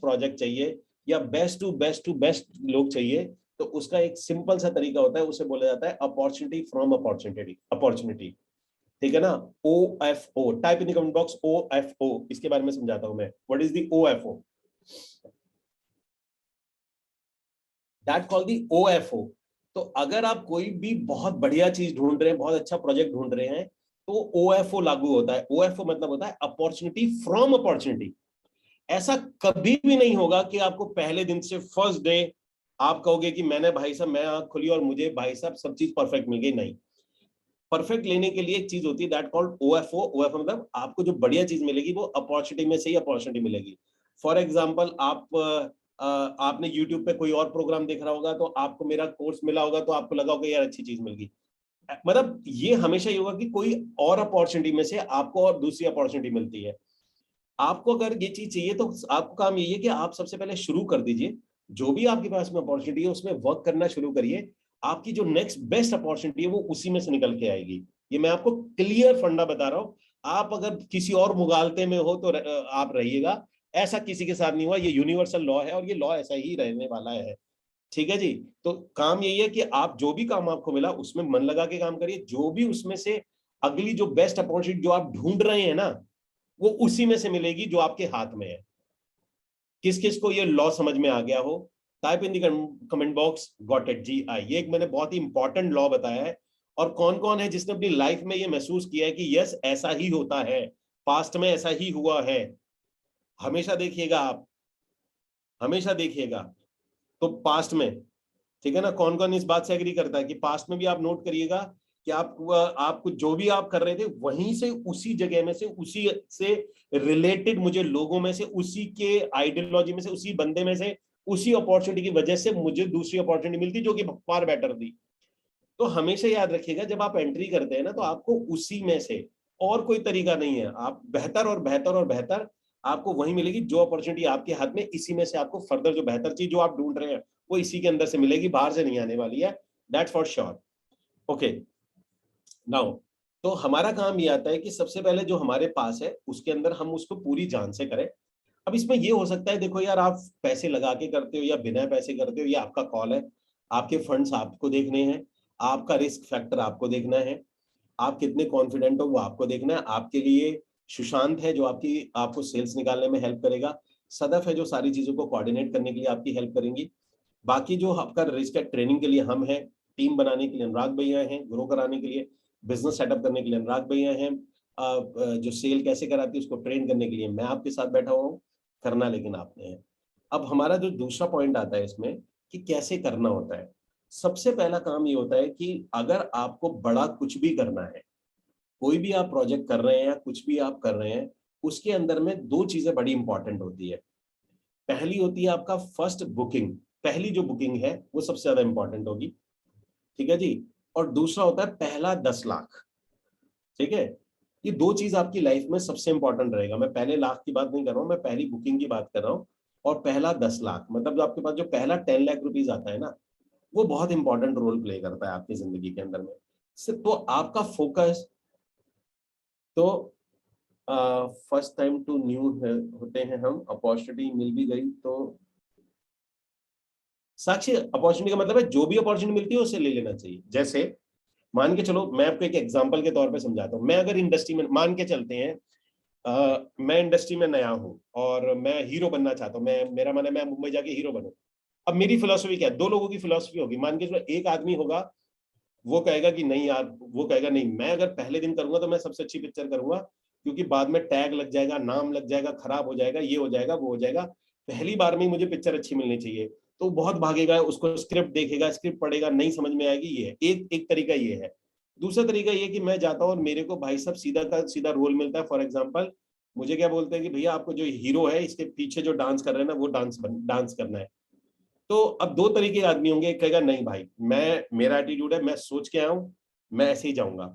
प्रोजेक्ट चाहिए या बेस्ट लोग चाहिए, तो उसका एक सिंपल सा तरीका होता है, उसे बोला जाता है अपॉर्चुनिटी फ्रॉम अपॉर्चुनिटी। ठीक है ना? OFO, type in the comment box OFO। इसके बारे में समझाता हूं मैं, what is the OFO, that called the OFO। तो अगर आप कोई भी बहुत बढ़िया चीज ढूंढ रहे हैं, बहुत अच्छा प्रोजेक्ट ढूंढ रहे हैं, तो OFO लागू होता है। OFO मतलब होता है अपॉर्चुनिटी फ्रॉम अपॉर्चुनिटी। ऐसा कभी भी नहीं होगा कि आपको पहले दिन से फर्स्ट डे आप कहोगे कि मैंने भाई साहब मैं आंख खुली और मुझे भाई साहब सब चीज परफेक्ट मिल गई। नहीं, परफेक्ट लेने के लिए एक चीज होती है दैट कॉल्ड OFO। OFO मतलब आपको जो बढ़िया चीज मिलेगी वो अपॉर्चुनिटी में से ही अपॉर्चुनिटी मिलेगी। फॉर एग्जाम्पल, आपने यूट्यूब पे कोई और प्रोग्राम देख रहा होगा, तो आपको मेरा कोर्स मिला होगा, तो आपको लगा होगा यार अच्छी चीज मिल गई। मतलब ये हमेशा ये होगा कि कोई और अपॉर्चुनिटी में से आपको और दूसरी अपॉर्चुनिटी मिलती है। आपको अगर ये चीज चाहिए, तो आपको काम यही है कि आप सबसे पहले शुरू कर दीजिए, जो भी आपके पास में अपॉर्चुनिटी है उसमें वर्क करना शुरू करिए। आपकी जो नेक्स्ट बेस्ट अपॉर्चुनिटी है वो उसी में से निकल के आएगी। ये मैं आपको क्लियर फंडा बता रहा हूं। आप अगर किसी और मुगालते में हो तो आप रहिएगा, ऐसा किसी के साथ नहीं हुआ। ये यूनिवर्सल लॉ है और ये लॉ ऐसा ही रहने वाला है। ठीक है जी? तो काम यही है कि आप जो भी काम आपको मिला उसमें मन लगा के काम करिए, जो भी उसमें से अगली जो बेस्ट अपॉर्चुनिटी जो आप ढूंढ रहे हैं ना, वो उसी में से मिलेगी जो आपके हाथ में है। किस किस को ये लॉ समझ में आ गया हो? Type in the comment box got it GI। ये एक मैंने बहुत ही इंपॉर्टेंट लॉ बताया है। और कौन कौन है जिसने अपनी लाइफ में ये महसूस किया है कि यस ऐसा ही होता है, पास्ट में ऐसा ही हुआ है? हमेशा देखिएगा आप, हमेशा देखिएगा। तो पास्ट में, ठीक है ना, कौन कौन इस बात से एग्री करता है कि पास्ट में भी आप नोट करिएगा कि आपको जो भी आप कर रहे थे वहीं से, उसी जगह में से, उसी से रिलेटेड मुझे लोगों में से, उसी के आइडियोलॉजी में से, उसी बंदे में से, उसी अपॉर्चुनिटी की वजह से मुझे दूसरी अपॉर्चुनिटी मिलती जो कि फार बेटर थी। तो हमेशा याद रखिएगा जब आप एंट्री करते हैं ना, तो आपको उसी में से, और कोई तरीका नहीं है। आप बेहतर और बेहतर और बेहतर आपको वही मिलेगी जो अपॉर्चुनिटी आपके हाथ में, इसी में से आपको फर्दर जो बेहतर चीज जो आप ढूंढ रहे हैं वो इसी के अंदर से मिलेगी, बाहर से नहीं आने वाली है। That for sure. Okay, now तो हमारा काम ये आता है कि सबसे पहले जो हमारे पास है उसके अंदर हम उसको पूरी जान से करें। अब इसमें ये हो सकता है, देखो यार, आप पैसे लगा के करते हो या बिना पैसे करते हो, ये आपका कॉल है। आपके फंड्स आपको देखने हैं, आपका रिस्क फैक्टर आपको देखना है, आप कितने कॉन्फिडेंट हो वो आपको देखना है। आपके लिए सुशांत है जो आपको सेल्स निकालने में हेल्प करेगा, सदफ है जो सारी चीजों को कोऑर्डिनेट करने के लिए आपकी हेल्प करेंगी, बाकी जो आपका रिस्क है ट्रेनिंग के लिए हम हैं, टीम बनाने के लिए अनुराग भैया हैं, ग्रो कराने के लिए, बिजनेस सेटअप करने के लिए अनुराग भैया हैं, जो सेल कैसे कराती है उसको ट्रेन करने के लिए मैं आपके साथ बैठा हुआ हूँ, करना लेकिन आपने है। अब हमारा जो दूसरा पॉइंट आता है इसमें कि कैसे करना होता है। सबसे पहला काम ये होता है कि अगर आपको बड़ा कुछ भी करना है, कोई भी आप प्रोजेक्ट कर रहे हैं या कुछ भी आप कर रहे हैं, उसके अंदर में दो चीजें बड़ी इंपॉर्टेंट होती है। पहली होती है आपका फर्स्ट बुकिंग, पहली जो बुकिंग है वो सबसे ज्यादा इंपॉर्टेंट होगी। ठीक है जी? और दूसरा होता है पहला 10 लाख। ठीक है? ये दो चीज आपकी लाइफ में सबसे इंपॉर्टेंट रहेगा। मैं पहले लाख की बात नहीं कर रहा हूं, मैं पहली बुकिंग की बात कर रहा हूं। और पहला 10 लाख मतलब जो आपके पास जो पहला 10 लाख रुपीज आता है ना, वो बहुत इंपॉर्टेंट रोल प्ले करता है आपकी जिंदगी के अंदर में। तो आपका फोकस, तो फर्स्ट टाइम टू न्यू होते हैं हम, अपॉर्चुनिटी मिल भी गई तो साक्षी, अपॉर्चुनिटी का मतलब है जो भी अपॉर्चुनिटी मिलती है उसे ले लेना चाहिए। जैसे मान के चलो, मैं आपको एक एग्जांपल के तौर पे समझाता हूँ। मैं अगर इंडस्ट्री में, मान के चलते हैं मैं इंडस्ट्री में नया हूँ और मैं हीरो बनना चाहता हूँ, मेरा मन है मैं मुंबई जाके हीरो बनूं। अब मेरी फिलोसफी क्या है, दो लोगों की फिलोसफी होगी। मान के चलो एक आदमी होगा, वो कहेगा कि नहीं यार, वो कहेगा नहीं, मैं अगर पहले दिन करूंगा तो मैं सबसे अच्छी पिक्चर करूंगा, क्योंकि बाद में टैग लग जाएगा, नाम लग जाएगा, खराब हो जाएगा, ये हो जाएगा, वो हो जाएगा, पहली बार में ही मुझे पिक्चर अच्छी मिलनी चाहिए। तो बहुत भागेगा, उसको स्क्रिप्ट देखेगा, स्क्रिप्ट पढ़ेगा, नहीं समझ में आएगी, ये है एक एक तरीका ये है। दूसरा तरीका ये कि मैं जाता हूँ और मेरे को भाई साहब सीधा का सीधा रोल मिलता है। फॉर एग्जाम्पल मुझे क्या बोलते हैं कि भैया आपको जो हीरो है इसके पीछे जो डांस कर रहे हैं ना, वो डांस करना है। तो अब दो तरीके के आदमी होंगे, एक कहेगा नहीं भाई, मैं मेरा एटीट्यूड है, मैं सोच के आया हूं, मैं ऐसे ही जाऊंगा।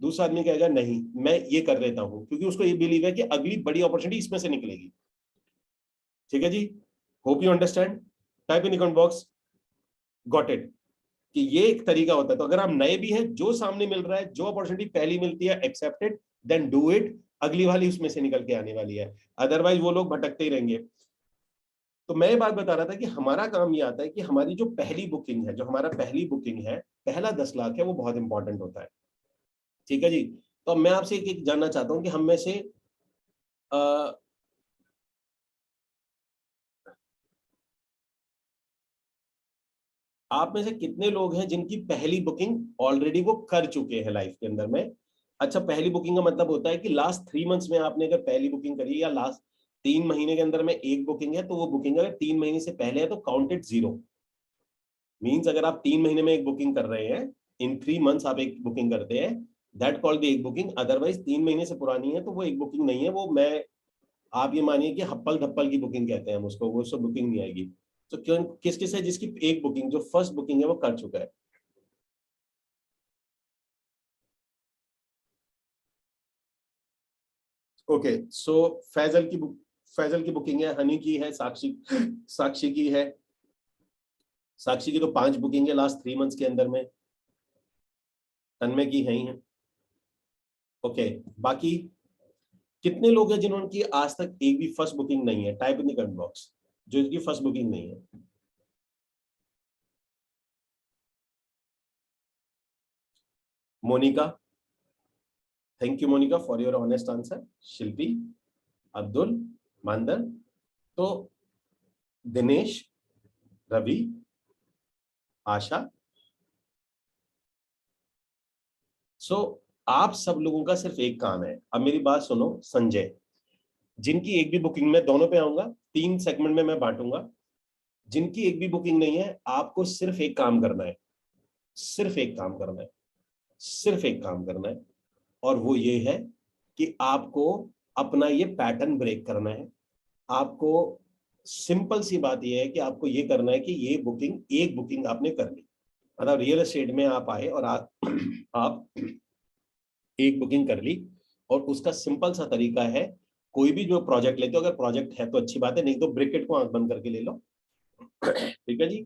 दूसरा आदमी कहेगा नहीं, मैं ये कर लेता हूं, क्योंकि उसको ये बिलीव है कि अगली बड़ी अपॉर्चुनिटी इसमें से निकलेगी। ठीक है जी, hope you understand. Type in comment box got it, कि ये एक तरीका होता है। तो अगर आप नए भी हैं, जो सामने मिल रहा है, जो अपॉर्चुनिटी पहली मिलती है, एक्सेप्टेड, देन डू इट, अगली वाली उसमें से निकल के आने वाली है, अदरवाइज वो लोग भटकते ही रहेंगे। तो मैं ये बात बता रहा था कि हमारा काम ये आता है कि हमारी जो पहली बुकिंग है, जो हमारा पहली बुकिंग है, पहला 10 लाख है, वो बहुत इंपॉर्टेंट होता है। ठीक है जी। तो अब मैं आपसे एक जानना चाहता हूं कि हम में से आ, आप में से कितने लोग हैं जिनकी पहली बुकिंग ऑलरेडी वो कर चुके हैं लाइफ के अंदर में। अच्छा, पहली बुकिंग का मतलब होता है कि लास्ट 3 मंथ्स में आपने अगर पहली बुकिंग करी, या लास्ट 3 महीने के अंदर में एक बुकिंग है, तो वो बुकिंग अगर 3 महीने से पहले है तो काउंटेड 0। मीन्स अगर आप 3 महीने में एक बुकिंग कर रहे हैं, इन 3 मंथ्स आप एक बुकिंग करते हैं, दैट कॉल्ड द एक बुकिंग। अदरवाइज 3 महीने से पुरानी है तो वो एक बुकिंग नहीं है, वो मैं, आप ये मानिए कि हप्पल धप्पल की बुकिंग कहते हैं हम उसको, वो सब बुकिंग नहीं आएगी। तो क्यों, किस किस है जिसकी एक बुकिंग, जो फर्स्ट बुकिंग है वो कर चुका है। ओके, सो फैजल की बुकिंग है, हनी की है, साक्षी की है। साक्षी की तो 5 बुकिंग है लास्ट 3 मंथ्स के अंदर में। तन्मय की है ही है। ओके, बाकी कितने लोग हैं जिन्होंने आज तक एक भी फर्स्ट बुकिंग नहीं है, type in the comment box, जो इनकी फर्स्ट बुकिंग नहीं है। Monica, thank you Monica for your honest answer. Shilpi, Abdul, Mandar, तो दिनेश, रवि, आशा। सो आप सब लोगों का सिर्फ एक काम है। अब मेरी बात सुनो, संजय, जिनकी एक भी बुकिंग, में दोनों पे आऊंगा, 3 सेगमेंट में मैं बांटूंगा। जिनकी एक भी बुकिंग नहीं है, आपको सिर्फ एक काम करना है, सिर्फ एक काम करना है, सिर्फ एक काम करना है, और वो ये है कि आपको अपना ये पैटर्न ब्रेक करना है। आपको सिंपल सी बात ये है कि आपको ये करना है कि ये बुकिंग, एक बुकिंग आपने कर ली, मतलब रियल एस्टेट में आप आए और आप एक बुकिंग कर ली, और उसका सिंपल सा तरीका है, कोई भी जो प्रोजेक्ट लेते हो, अगर प्रोजेक्ट है तो अच्छी बात है, नहीं तो ब्रेकेट को आंख बंद करके ले लो। ठीक है जी।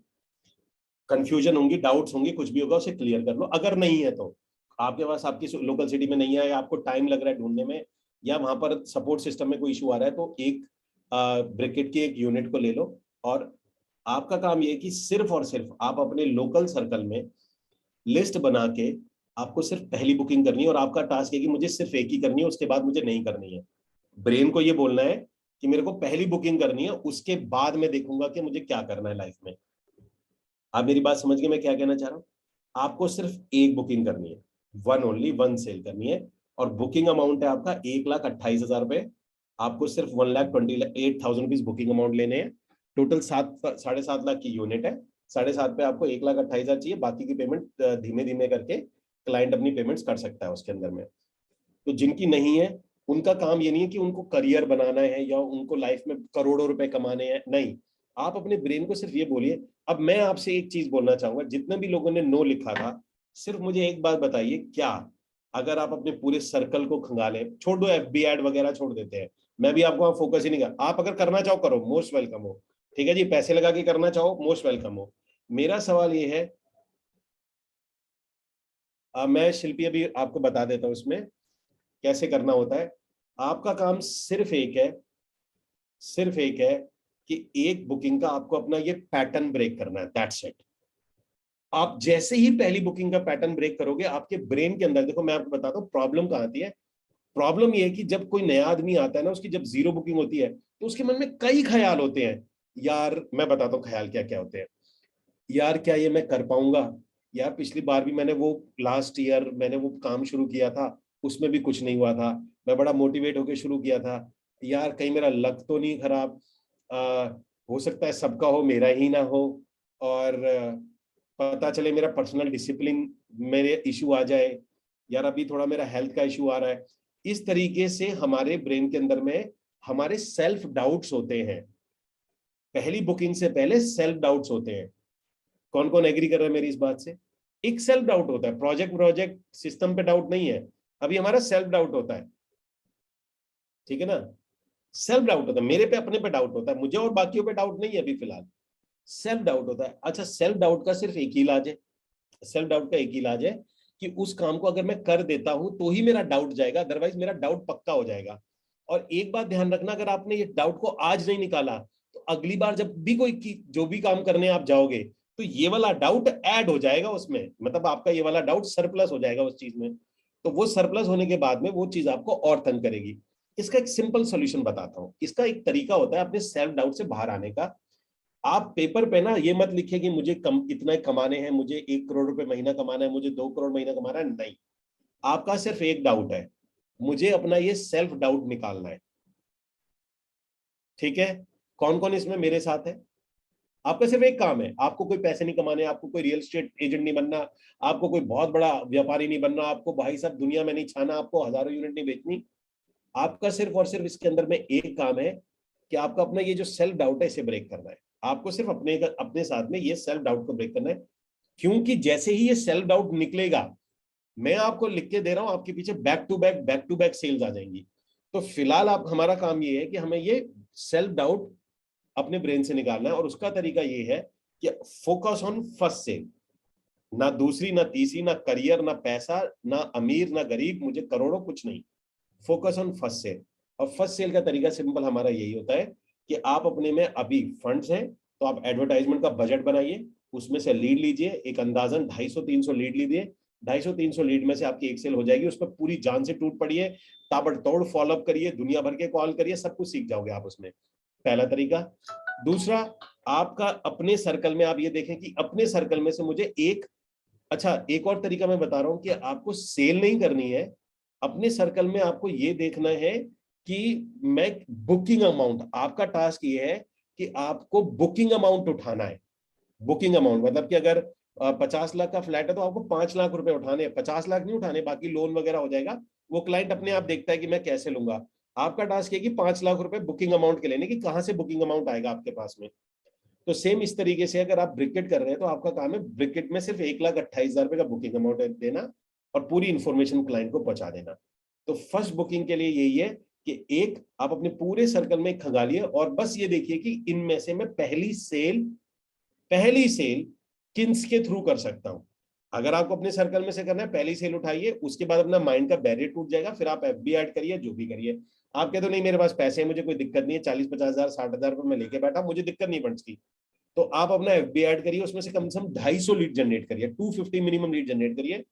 कंफ्यूजन होंगी, डाउट्स होंगे, कुछ भी होगा उसे क्लियर कर लो। अगर नहीं है तो आपके पास, आपकी लोकल सिटी में नहीं है, या आपको टाइम लग रहा है ढूंढने में, या वहां पर सपोर्ट सिस्टम में कोई इशू आ रहा है, तो एक ब्रिकेट की एक यूनिट को ले लो। और आपका काम ये है कि सिर्फ और सिर्फ आप अपने लोकल सर्कल में लिस्ट बना के आपको सिर्फ पहली बुकिंग करनी है, और आपका टास्क है कि मुझे सिर्फ एक ही करनी है, उसके बाद मुझे नहीं करनी है। ब्रेन को ये बोलना है कि मेरे को पहली बुकिंग करनी है, उसके बाद मैं देखूंगा कि मुझे क्या करना है लाइफ में। आप मेरी बात समझ गए मैं क्या कहना चाह रहा हूँ। आपको सिर्फ एक बुकिंग करनी है, वन ओनली वन सेल करनी है, और बुकिंग अमाउंट है आपका 1,28,000 रुपए। आपको सिर्फ 1,28,000 रुपीज बुकिंग अमाउंट लेने हैं। टोटल 7.5 लाख की यूनिट है। 7.5 पे आपको 1,28,000 चाहिए, बाकी की पेमेंट धीमे धीमे करके क्लाइंट अपनी पेमेंट्स कर सकता है उसके अंदर में। तो जिनकी नहीं है, उनका काम ये नहीं है कि उनको करियर बनाना है या उनको लाइफ में करोड़ों रुपए कमाने हैं, नहीं। आप अपने ब्रेन को सिर्फ ये बोलिए। अब मैं आपसे एक चीज बोलना चाहूंगा, जितने भी लोगों ने नो लिखा था, सिर्फ मुझे एक बात बताइए, क्या अगर आप अपने पूरे सर्कल को खंगाले, छोड़ दो, एफबी एड वगैरह छोड़ देते हैं, मैं भी आपको फोकस ही नहीं कर, आप अगर करना चाहो करो, मोस्ट वेलकम हो। ठीक है जी, पैसे लगा के करना चाहो, मोस्ट वेलकम हो। मेरा सवाल ये है, मैं शिल्पी अभी आपको बता देता हूँ इसमें कैसे करना होता है। आपका काम सिर्फ एक है, सिर्फ एक है कि एक बुकिंग का आपको अपना ये पैटर्न ब्रेक करना है, दैट्स इट। आप जैसे ही पहली बुकिंग का पैटर्न ब्रेक करोगे, आपके ब्रेन के अंदर, देखो मैं आपको बताता हूँ प्रॉब्लम कहाँ आती है। प्रॉब्लम ये है कि जब कोई नया आदमी आता है ना, उसकी जब जीरो बुकिंग होती है, तो उसके मन में कई ख्याल होते हैं। यार मैं बताता हूँ ख्याल क्या क्या होते हैं। यार क्या ये मैं कर पाऊंगा? यार पिछली बार भी मैंने वो, लास्ट ईयर मैंने वो काम शुरू किया था, उसमें भी कुछ नहीं हुआ था, मैं बड़ा मोटिवेट होकर शुरू किया था। यार कहीं मेरा लक तो नहीं खराब? आ, हो सकता है सबका हो, मेरा ही ना हो। और पता चले मेरा पर्सनल डिसिप्लिन मेरे इशू आ जाए। यार अभी थोड़ा मेरा हेल्थ का इशू आ रहा है। इस तरीके से हमारे ब्रेन के अंदर में हमारे सेल्फ डाउट्स होते हैं। पहली बुकिंग से पहले सेल्फ डाउट्स होते हैं। कौन कौन एग्री कर रहा है मेरी इस बात से? एक सेल्फ डाउट होता है, प्रोजेक्ट प्रोजेक्ट सिस्टम पे डाउट नहीं है, अभी हमारा सेल्फ डाउट होता है। ठीक है ना? सेल्फ डाउट होता है, मेरे पे अपने पे डाउट होता है, मुझे और बाकियों पे डाउट नहीं है अभी फिलहाल। सेल्फ डाउट होता है। अच्छा, सेल्फ डाउट का सिर्फ एक ही इलाज है। सेल्फ डाउट का एक ही इलाज है कि उस काम को अगर मैं कर देता हूं तो ही मेरा डाउट जाएगा, अदरवाइज मेरा डाउट पक्का हो जाएगा। और एक बात ध्यान रखना, अगर आपने ये डाउट को आज नहीं निकाला, तो अगली बार जब भी जो भी काम करने आप जाओगे, तो ये वाला डाउट ऐड हो जाएगा उसमें, मतलब आपका ये वाला डाउट सरप्लस हो जाएगा उस चीज में। तो वो सरप्लस होने के बाद में वो चीज आपको और तंग करेगी। इसका एक सिंपल सोल्यूशन बताता हूं। इसका एक तरीका होता है अपने सेल्फ डाउट से बाहर आने का। आप पेपर पे ना ये मत लिखिए कि मुझे इतना कमाने हैं, मुझे 1 करोड़ रुपए महीना कमाना है, मुझे 2 करोड़ महीना कमाना है। नहीं, आपका सिर्फ एक डाउट है, मुझे अपना ये सेल्फ डाउट निकालना है। ठीक है? कौन कौन इसमें मेरे साथ है? आपका सिर्फ एक काम है, आपको कोई पैसे नहीं कमाने, आपको कोई रियल एस्टेट एजेंट नहीं बनना, आपको कोई बहुत बड़ा व्यापारी नहीं बनना, आपको भाई साहब दुनिया में नहीं छाना, आपको हजारों यूनिट नहीं बेचनी। आपका सिर्फ और सिर्फ इसके अंदर में एक काम है कि आपका अपना ये जो सेल्फ डाउट है इसे ब्रेक करना है। आपको सिर्फ अपने अपने साथ में ये सेल्फ डाउट को ब्रेक करना है। क्योंकि जैसे ही ये सेल्फ डाउट निकलेगा, मैं आपको लिख के दे रहा हूं, आपके पीछे बैक टू बैक सेल्स आ जाएंगी। तो फिलहाल आप, हमारा काम ये है कि हमें ये सेल्फ डाउट अपने ब्रेन से निकालना है। और उसका तरीका ये है कि फोकस ऑन फर्स्ट सेल। ना दूसरी, ना तीसरी, ना करियर, ना पैसा, ना अमीर, ना गरीब, मुझे करोड़ों कुछ नहीं। Focus on first sale. और फर्स्ट सेल का तरीका सिंपल हमारा यही होता है कि आप अपने में अभी फंड्स हैं, तो आप एडवर्टाइजमेंट का बजट बनाइए, उसमें से लीड लीजिए, एक अंदाजन 250-300 लीड लीजिए। 250-300 लीड में से आपकी एक सेल हो जाएगी, उस पर पूरी जान से टूट पड़िए, ताबड़तोड़ फॉलोअप करिए, दुनिया भर के कॉल करिए, सब कुछ सीख जाओगे आप उसमें। पहला तरीका। दूसरा, आपका अपने सर्कल में आप ये देखें कि अपने सर्कल में से मुझे एक, अच्छा एक और तरीका मैं बता रहा हूं कि आपको सेल नहीं करनी है, अपने सर्कल में आपको ये देखना है कि मैं बुकिंग अमाउंट, आपका टास्क ये है कि आपको बुकिंग अमाउंट उठाना है। बुकिंग अमाउंट मतलब कि अगर 50 लाख का फ्लैट है तो आपको 5 लाख रुपए उठाने हैं, 50 लाख नहीं उठाने, बाकी लोन वगैरह हो जाएगा, वो क्लाइंट अपने आप देखता है कि मैं कैसे लूंगा। आपका टास्क है कि 5 लाख रुपए बुकिंग अमाउंट के लेने की, कहां से बुकिंग अमाउंट आएगा आपके पास में। तो सेम इस तरीके से अगर आप ब्रिकेट कर रहे हैं तो आपका काम है ब्रिकेट में सिर्फ 1,28,000 रुपए का बुकिंग अमाउंट देना और पूरी इंफॉर्मेशन क्लाइंट को पहुंचा देना। तो फर्स्ट बुकिंग के लिए यही है कि एक आप अपने पूरे सर्कल में खंगालिए और बस ये देखिए कि इनमें से मैं पहली सेल किन्स के थ्रू कर सकता हूं। अगर आपको अपने सर्कल में से करना है, पहली सेल उठाइए, उसके बाद अपना माइंड का बैरियर टूट जाएगा, फिर आप एफबी ऐड करिए, जो भी करिए। आप कहते हो नहीं मेरे पास पैसे हैं, मुझे कोई दिक्कत नहीं है, 40-50,000 60,000 रुपए मैं लेके बैठा, मुझे दिक्कत नहीं फंड्स की, तो आप अपना एफबी ऐड करिए, उसमें से कम 250 लीड जनरेट करिए, 250 मिनिमम लीड जनरेट करिए।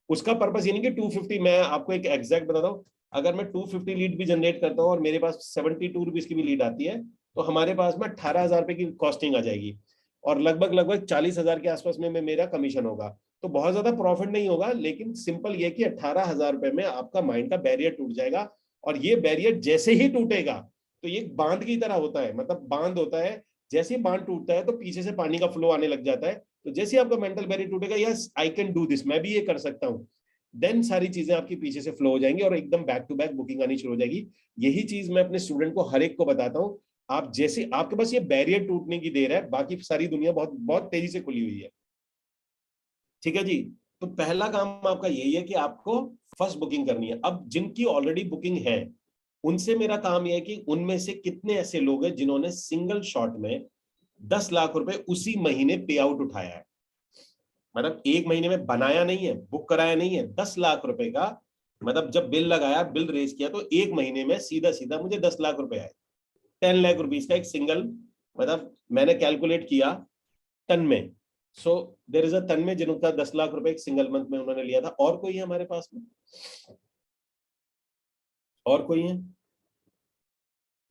उसका पर्पस ये नहीं कि 250, मैं आपको एक एग्जैक्ट बताता हूँ, अगर मैं 250 लीड भी जनरेट करता हूँ और मेरे पास 72 रुपीज की भी लीड आती है, तो हमारे पास में 18,000 रुपए की कॉस्टिंग आ जाएगी और लगभग लगभग 40,000 के आसपास में मेरा कमीशन होगा। तो बहुत ज्यादा प्रॉफिट नहीं होगा, लेकिन सिंपल ये कि 18,000 रुपए में आपका माइंड का बैरियर टूट जाएगा। और ये बैरियर जैसे ही टूटेगा, तो ये बांध की तरह होता है, मतलब बांध होता है, जैसे ही बांध टूटता है तो पीछे से पानी का फ्लो आने लग जाता है। तो जैसे ही आपका मेंटल बैरियर टूटेगा, yes I can do this, मैं भी ये कर सकता हूँ, देन सारी चीजें आपकी पीछे से फ्लो हो जाएंगी और एकदम बैक टू बैक बुकिंग आनी शुरू हो जाएगी। यही चीज मैं अपने स्टूडेंट को हर एक को बताता हूँ। आप जैसे, आपके पास ये बैरियर टूटने की देर है, बाकी सारी दुनिया बहुत बहुत तेजी से खुली हुई है। ठीक है जी? तो पहला काम आपका यही है कि आपको फर्स्ट बुकिंग करनी है। अब जिनकी ऑलरेडी बुकिंग है, उनसे मेरा काम यह है कि उनमें से कितने ऐसे लोग हैं जिन्होंने सिंगल शॉट में 10 लाख रुपए उसी महीने पे आउट उठाया है। मतलब एक महीने में बनाया नहीं है, बुक कराया नहीं है, 10 लाख रुपए का, मतलब जब बिल लगाया, बिल रेज किया, तो एक महीने में सीधा सीधा मुझे 10 लाख रुपए आए। 10 लाख रुपीज का एक सिंगल, मतलब मैंने कैलकुलेट किया टन में, सो देयर इज अ तन्मय जिनका 10 लाख रुपए एक सिंगल मंथ में उन्होंने लिया था। और कोई है हमारे पास में? और कोई है?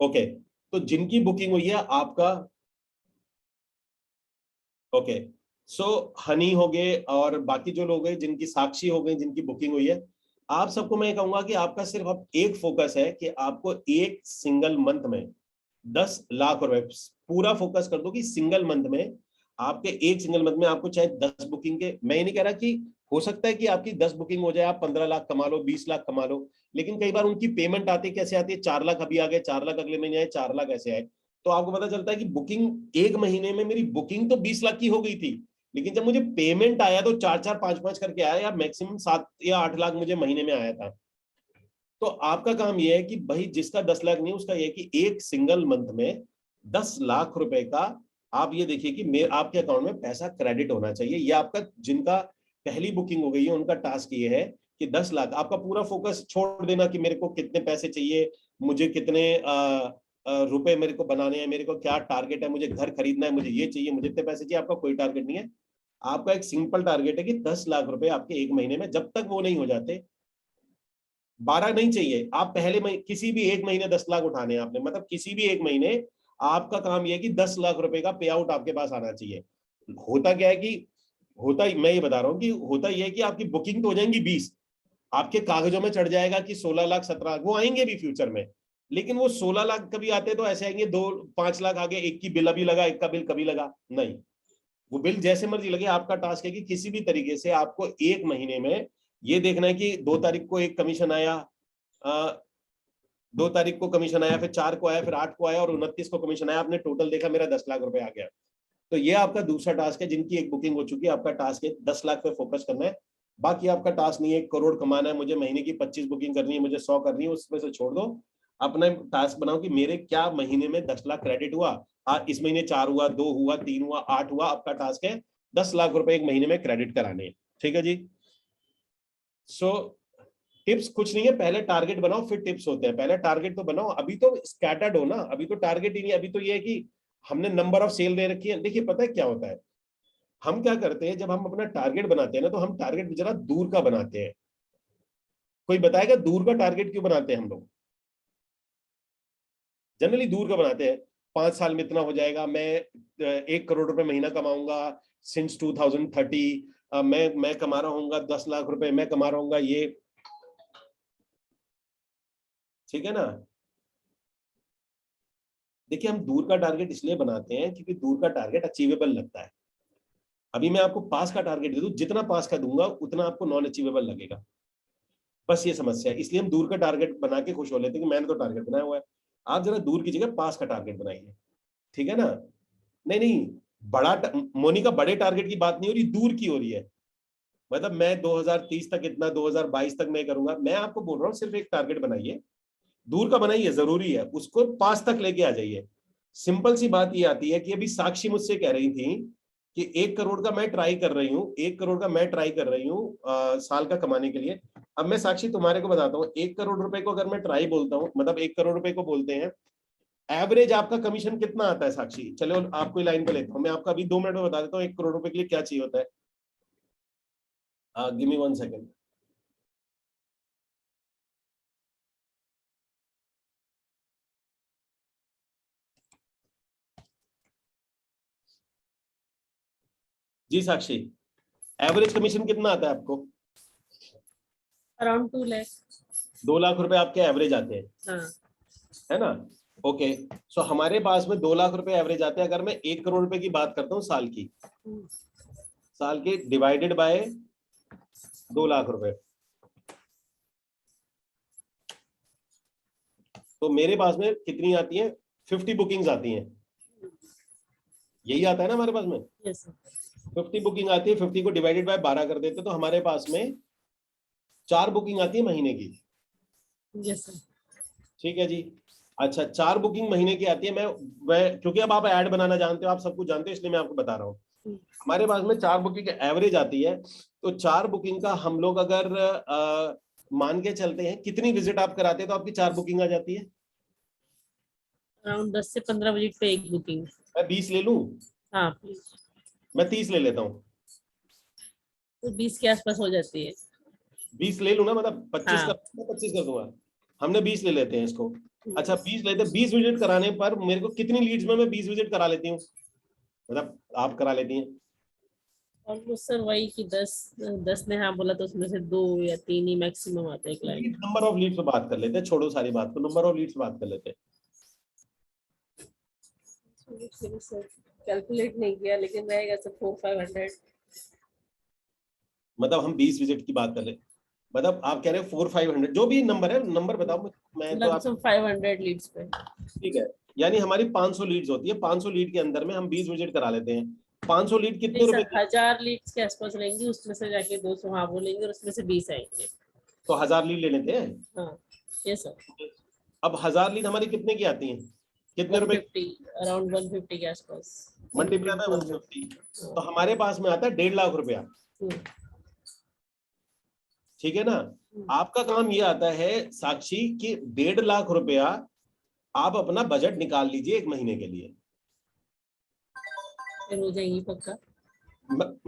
ओके, तो जिनकी बुकिंग हुई है आपका, ओके, सो हनी हो गए और बाकी जो लोग हैं जिनकी, साक्षी हो गए जिनकी बुकिंग हुई है, आप सबको मैं कहूंगा कि आपका सिर्फ अब एक फोकस है कि आपको एक सिंगल मंथ में 10 लाख रुपए पूरा फोकस कर दो कि सिंगल मंथ में आपके, एक सिंगल मंथ में आपको चाहे 10 बुकिंग के, मैं ये नहीं कह रहा कि हो सकता है कि आपकी 10 बुकिंग हो जाए, आप 15 लाख कमा लो, 20 लाख कमा लो, लेकिन कई बार उनकी पेमेंट आती कैसे आती है, 4 लाख अभी आ गए, 4 लाख अगले महीने आए, 4 लाख ऐसे आए, तो आपको पता चलता है कि बुकिंग एक महीने में मेरी बुकिंग तो 20 लाख की हो गई थी, लेकिन जब मुझे पेमेंट आया तो 4-4 5-5 करके आया, या मैक्सिमम 7 या 8 लाख मुझे महीने में आया था। तो आपका काम यह है कि भाई जिसका 10 लाख नहीं, उसका यह है कि एक सिंगल मंथ में 10 लाख रुपए का आप ये देखिए कि आपके अकाउंट में पैसा क्रेडिट होना चाहिए। ये आपका, जिनका पहली बुकिंग हो गई है उनका टास्क ये है कि 10 लाख, आपका पूरा फोकस छोड़ देना कि मेरे को कितने पैसे चाहिए, मुझे कितने रुपए मेरे को बनाने हैं, मेरे को क्या टारगेट है, मुझे घर खरीदना है, मुझे ये चाहिए, मुझे इतने पैसे चाहिए, आपका कोई टारगेट नहीं है। आपका एक सिंपल टारगेट है कि 10 लाख रुपए आपके एक महीने में, जब तक वो नहीं हो जाते, 12 नहीं चाहिए, आप पहले किसी भी एक महीने 10 लाख उठाने हैं आपने, मतलब किसी भी एक महीने आपका काम यह है कि 10 लाख रुपए का पे आउट आपके पास आना चाहिए। होता क्या है कि, होता ही मैं ये बता रहा हूं कि होता यह है कि आपकी बुकिंग तो हो जाएंगी 20, आपके कागजों में चढ़ जाएगा कि 16 लाख 17 लाख वो आएंगे भी फ्यूचर में, लेकिन वो 16 लाख कभी आते तो ऐसे आएंगे 2-5 लाख आगे, एक की बिल अभी लगा, एक का बिल कभी लगा नहीं, वो बिल जैसे मर्जी लगे। आपका टास्क है कि किसी भी तरीके से आपको एक महीने में ये देखना है कि 2 तारीख को एक कमीशन आया, 2 तारीख को कमीशन आया, फिर 4 को आया, फिर 8 को आया और 29 को कमीशन आया, आपने टोटल देखा मेरा 10 लाख रुपए आ गया। तो ये आपका दूसरा टास्क है, जिनकी एक बुकिंग हो चुकी है, आपका टास्क है 10 लाख पे फोकस करना है। बाकी आपका टास्क नहीं है 1 करोड़ कमाना है, मुझे महीने की 25 बुकिंग करनी है, मुझे 100 करनी है, उसमें से छोड़ दो। अपना टास्क बनाओ कि मेरे क्या महीने में 10 लाख क्रेडिट हुआ, इस महीने 4 हुआ, 2 हुआ, 3 हुआ, 8 हुआ, आपका टास्क है 10 लाख रुपए एक महीने में क्रेडिट कराने। ठीक है जी। सो टिप्स कुछ नहीं है, पहले टारगेट बनाओ फिर टिप्स होते हैं, पहले टारगेट तो बनाओ। अभी तो स्कैटर्ड हो ना, अभी तो टारगेट ही नहीं, अभी तो ये है कि हमने नंबर ऑफ सेल दे रखी है। देखिए पता है क्या होता है, हम क्या करते हैं जब हम अपना टारगेट बनाते हैं ना, तो हम टारगेट जरा दूर का बनाते हैं। कोई बताएगा दूर का टारगेट क्यों बनाते हैं हम लोग? जनरली दूर का बनाते हैं, 5 साल में इतना हो जाएगा, मैं 1 करोड़ रुपए महीना कमाऊंगा सिंस 2030, मैं कमा रहा हूँ 10 लाख रुपए मैं कमा रहा हूँ ये, ठीक है ना। देखिए हम दूर का टारगेट इसलिए बनाते हैं क्योंकि दूर का टारगेट अचीवेबल लगता है। अभी मैं आपको पास का टारगेट दे दूं, जितना पास का दूंगा उतना आपको नॉन अचीवेबल लगेगा, बस ये समस्या है। इसलिए हम दूर का टारगेट बना के खुश हो लेते हैं कि मैंने तो टारगेट बनाया हुआ है। आप जरा दूर की जगह पास का टारगेट बनाइए, ठीक है ना। नहीं नहीं, मोनिका बड़े टारगेट की बात नहीं हो रही, दूर की हो रही है। मतलब मैं 2030 तक इतना, 2022 तक मैं करूंगा, मैं आपको बोल रहा हूँ सिर्फ एक टारगेट बनाइए, दूर का बनाइए, जरूरी है उसको पास तक लेके आ जाइए। सिंपल सी बात ये आती है कि अभी साक्षी मुझसे कह रही थी कि 1 करोड़ का मैं ट्राई कर रही हूँ, 1 करोड़ का मैं ट्राई कर रही हूँ साल का कमाने के लिए। अब मैं साक्षी तुम्हारे को बताता हूँ, 1 करोड़ रुपए को अगर मैं ट्राई बोलता हूँ, मतलब 1 करोड़ रुपए को बोलते हैं, एवरेज आपका कमीशन कितना आता है साक्षी? चलो आपको लाइन पे लेता हूँ, मैं आपको अभी 2 मिनट में बता देता हूँ 1 करोड़ रुपए के लिए क्या चाहिए होता है। Give me 1 second. जी साक्षी, एवरेज कमीशन कितना आता है आपको? अराउंड 2 लाख। 2 लाख रुपए आपके एवरेज आते हैं, हाँ। है ना। ओके, सो हमारे पास में 2 लाख रुपए एवरेज आते हैं। अगर मैं 1 करोड़ रुपए की बात करता हूँ साल की, साल के डिवाइडेड बाय 2 लाख रुपए, तो मेरे पास में कितनी आती है? 50 बुकिंग्स आती हैं, यही आता है ना हमारे पास में। Yes sir. 50 बुकिंग आती है, 50 को डिवाइडेड बाय 12 कर देते तो हमारे पास में 4 बुकिंग आती है महीने की। Yes sir. ठीक है जी। अच्छा, 4 बुकिंग महीने की आती है। मैं क्योंकि अब आप ऐड बनाना जानते हो, आप सब कुछ जानते हो, इसलिए मैं आपको बता रहा हूँ। हमारे पास में 4 बुकिंग एवरेज आती है, तो 4 बुकिंग का हम लोग अगर मान के चलते हैं, कितनी विजिट आप कराते हैं तो आपकी 4 बुकिंग आ जाती है? अराउंड 10 से 15 विजिट पे एक बुकिंग। मैं 20 ले लूं? हाँ प्लीज। मैं 30 ले लेता हूँ। तो 20 के आसपास हो जाती है। 20 ले लूंगा, मतलब 25 हाँ। का 25 कर दूंगा। हमने 20 ले लेते हैं इसको। अच्छा 20 20 लेते हैं, 20 विजिट कराने पर मेरे को कितनी लीड्स में मैं 20 विजिट करा लेती हूँ, मतलब आप करा लेती हैं? ऑलमोस्ट सर वही कि 10 ने हाँ बोला तो उसमें से 2 या 3 ही मैक्सिमम आते हैं क्लाइंट। नंबर ऑफ लीड्स पे बात कर लेते हैं, छोड़ो सारी बात को, नंबर ऑफ लीड्स पे बात कर लेते हैं। सर कैलकुलेट नहीं किया लेकिन रहेगा सर 400-500। मतलब हम 20 विजिट की बात कर रहे हैं, मतलब आप कह रहे हो 400-500, जो भी नंबर है नंबर बताओ, मैं तो आप। लमसम 500 लीड्स पे। ठीक है, यानी हमारी 500 लीड्स होती है, 500 लीड के अंदर में हम 20 विजिट करा लेते हैं। 500 लीड नहीं कितने रुपए सर, की? 1000 लीड्स के आसपास रहेंगी, उसमें से जाके 200 हाँ बोलेंगे और उसमें से 20 आएंगे। तो 1000 लीड ले लेते हैं। हाँ ये सर। अब 1000 लीड हमारी कितने की आती हैं, कितने रुपए? 150, अराउंड 150 के आसपास। मल्टीप्लाई बाय 150, तो हमारे पास में आता है 1.5 लाख रुपया। ठीक है ना? आपका काम ये आता है साक्षी कि 1.5 लाख रुपया आप अपना बजट निकाल लीजिए 1 महीने के लिए। फिर हो जाएगी पक्का।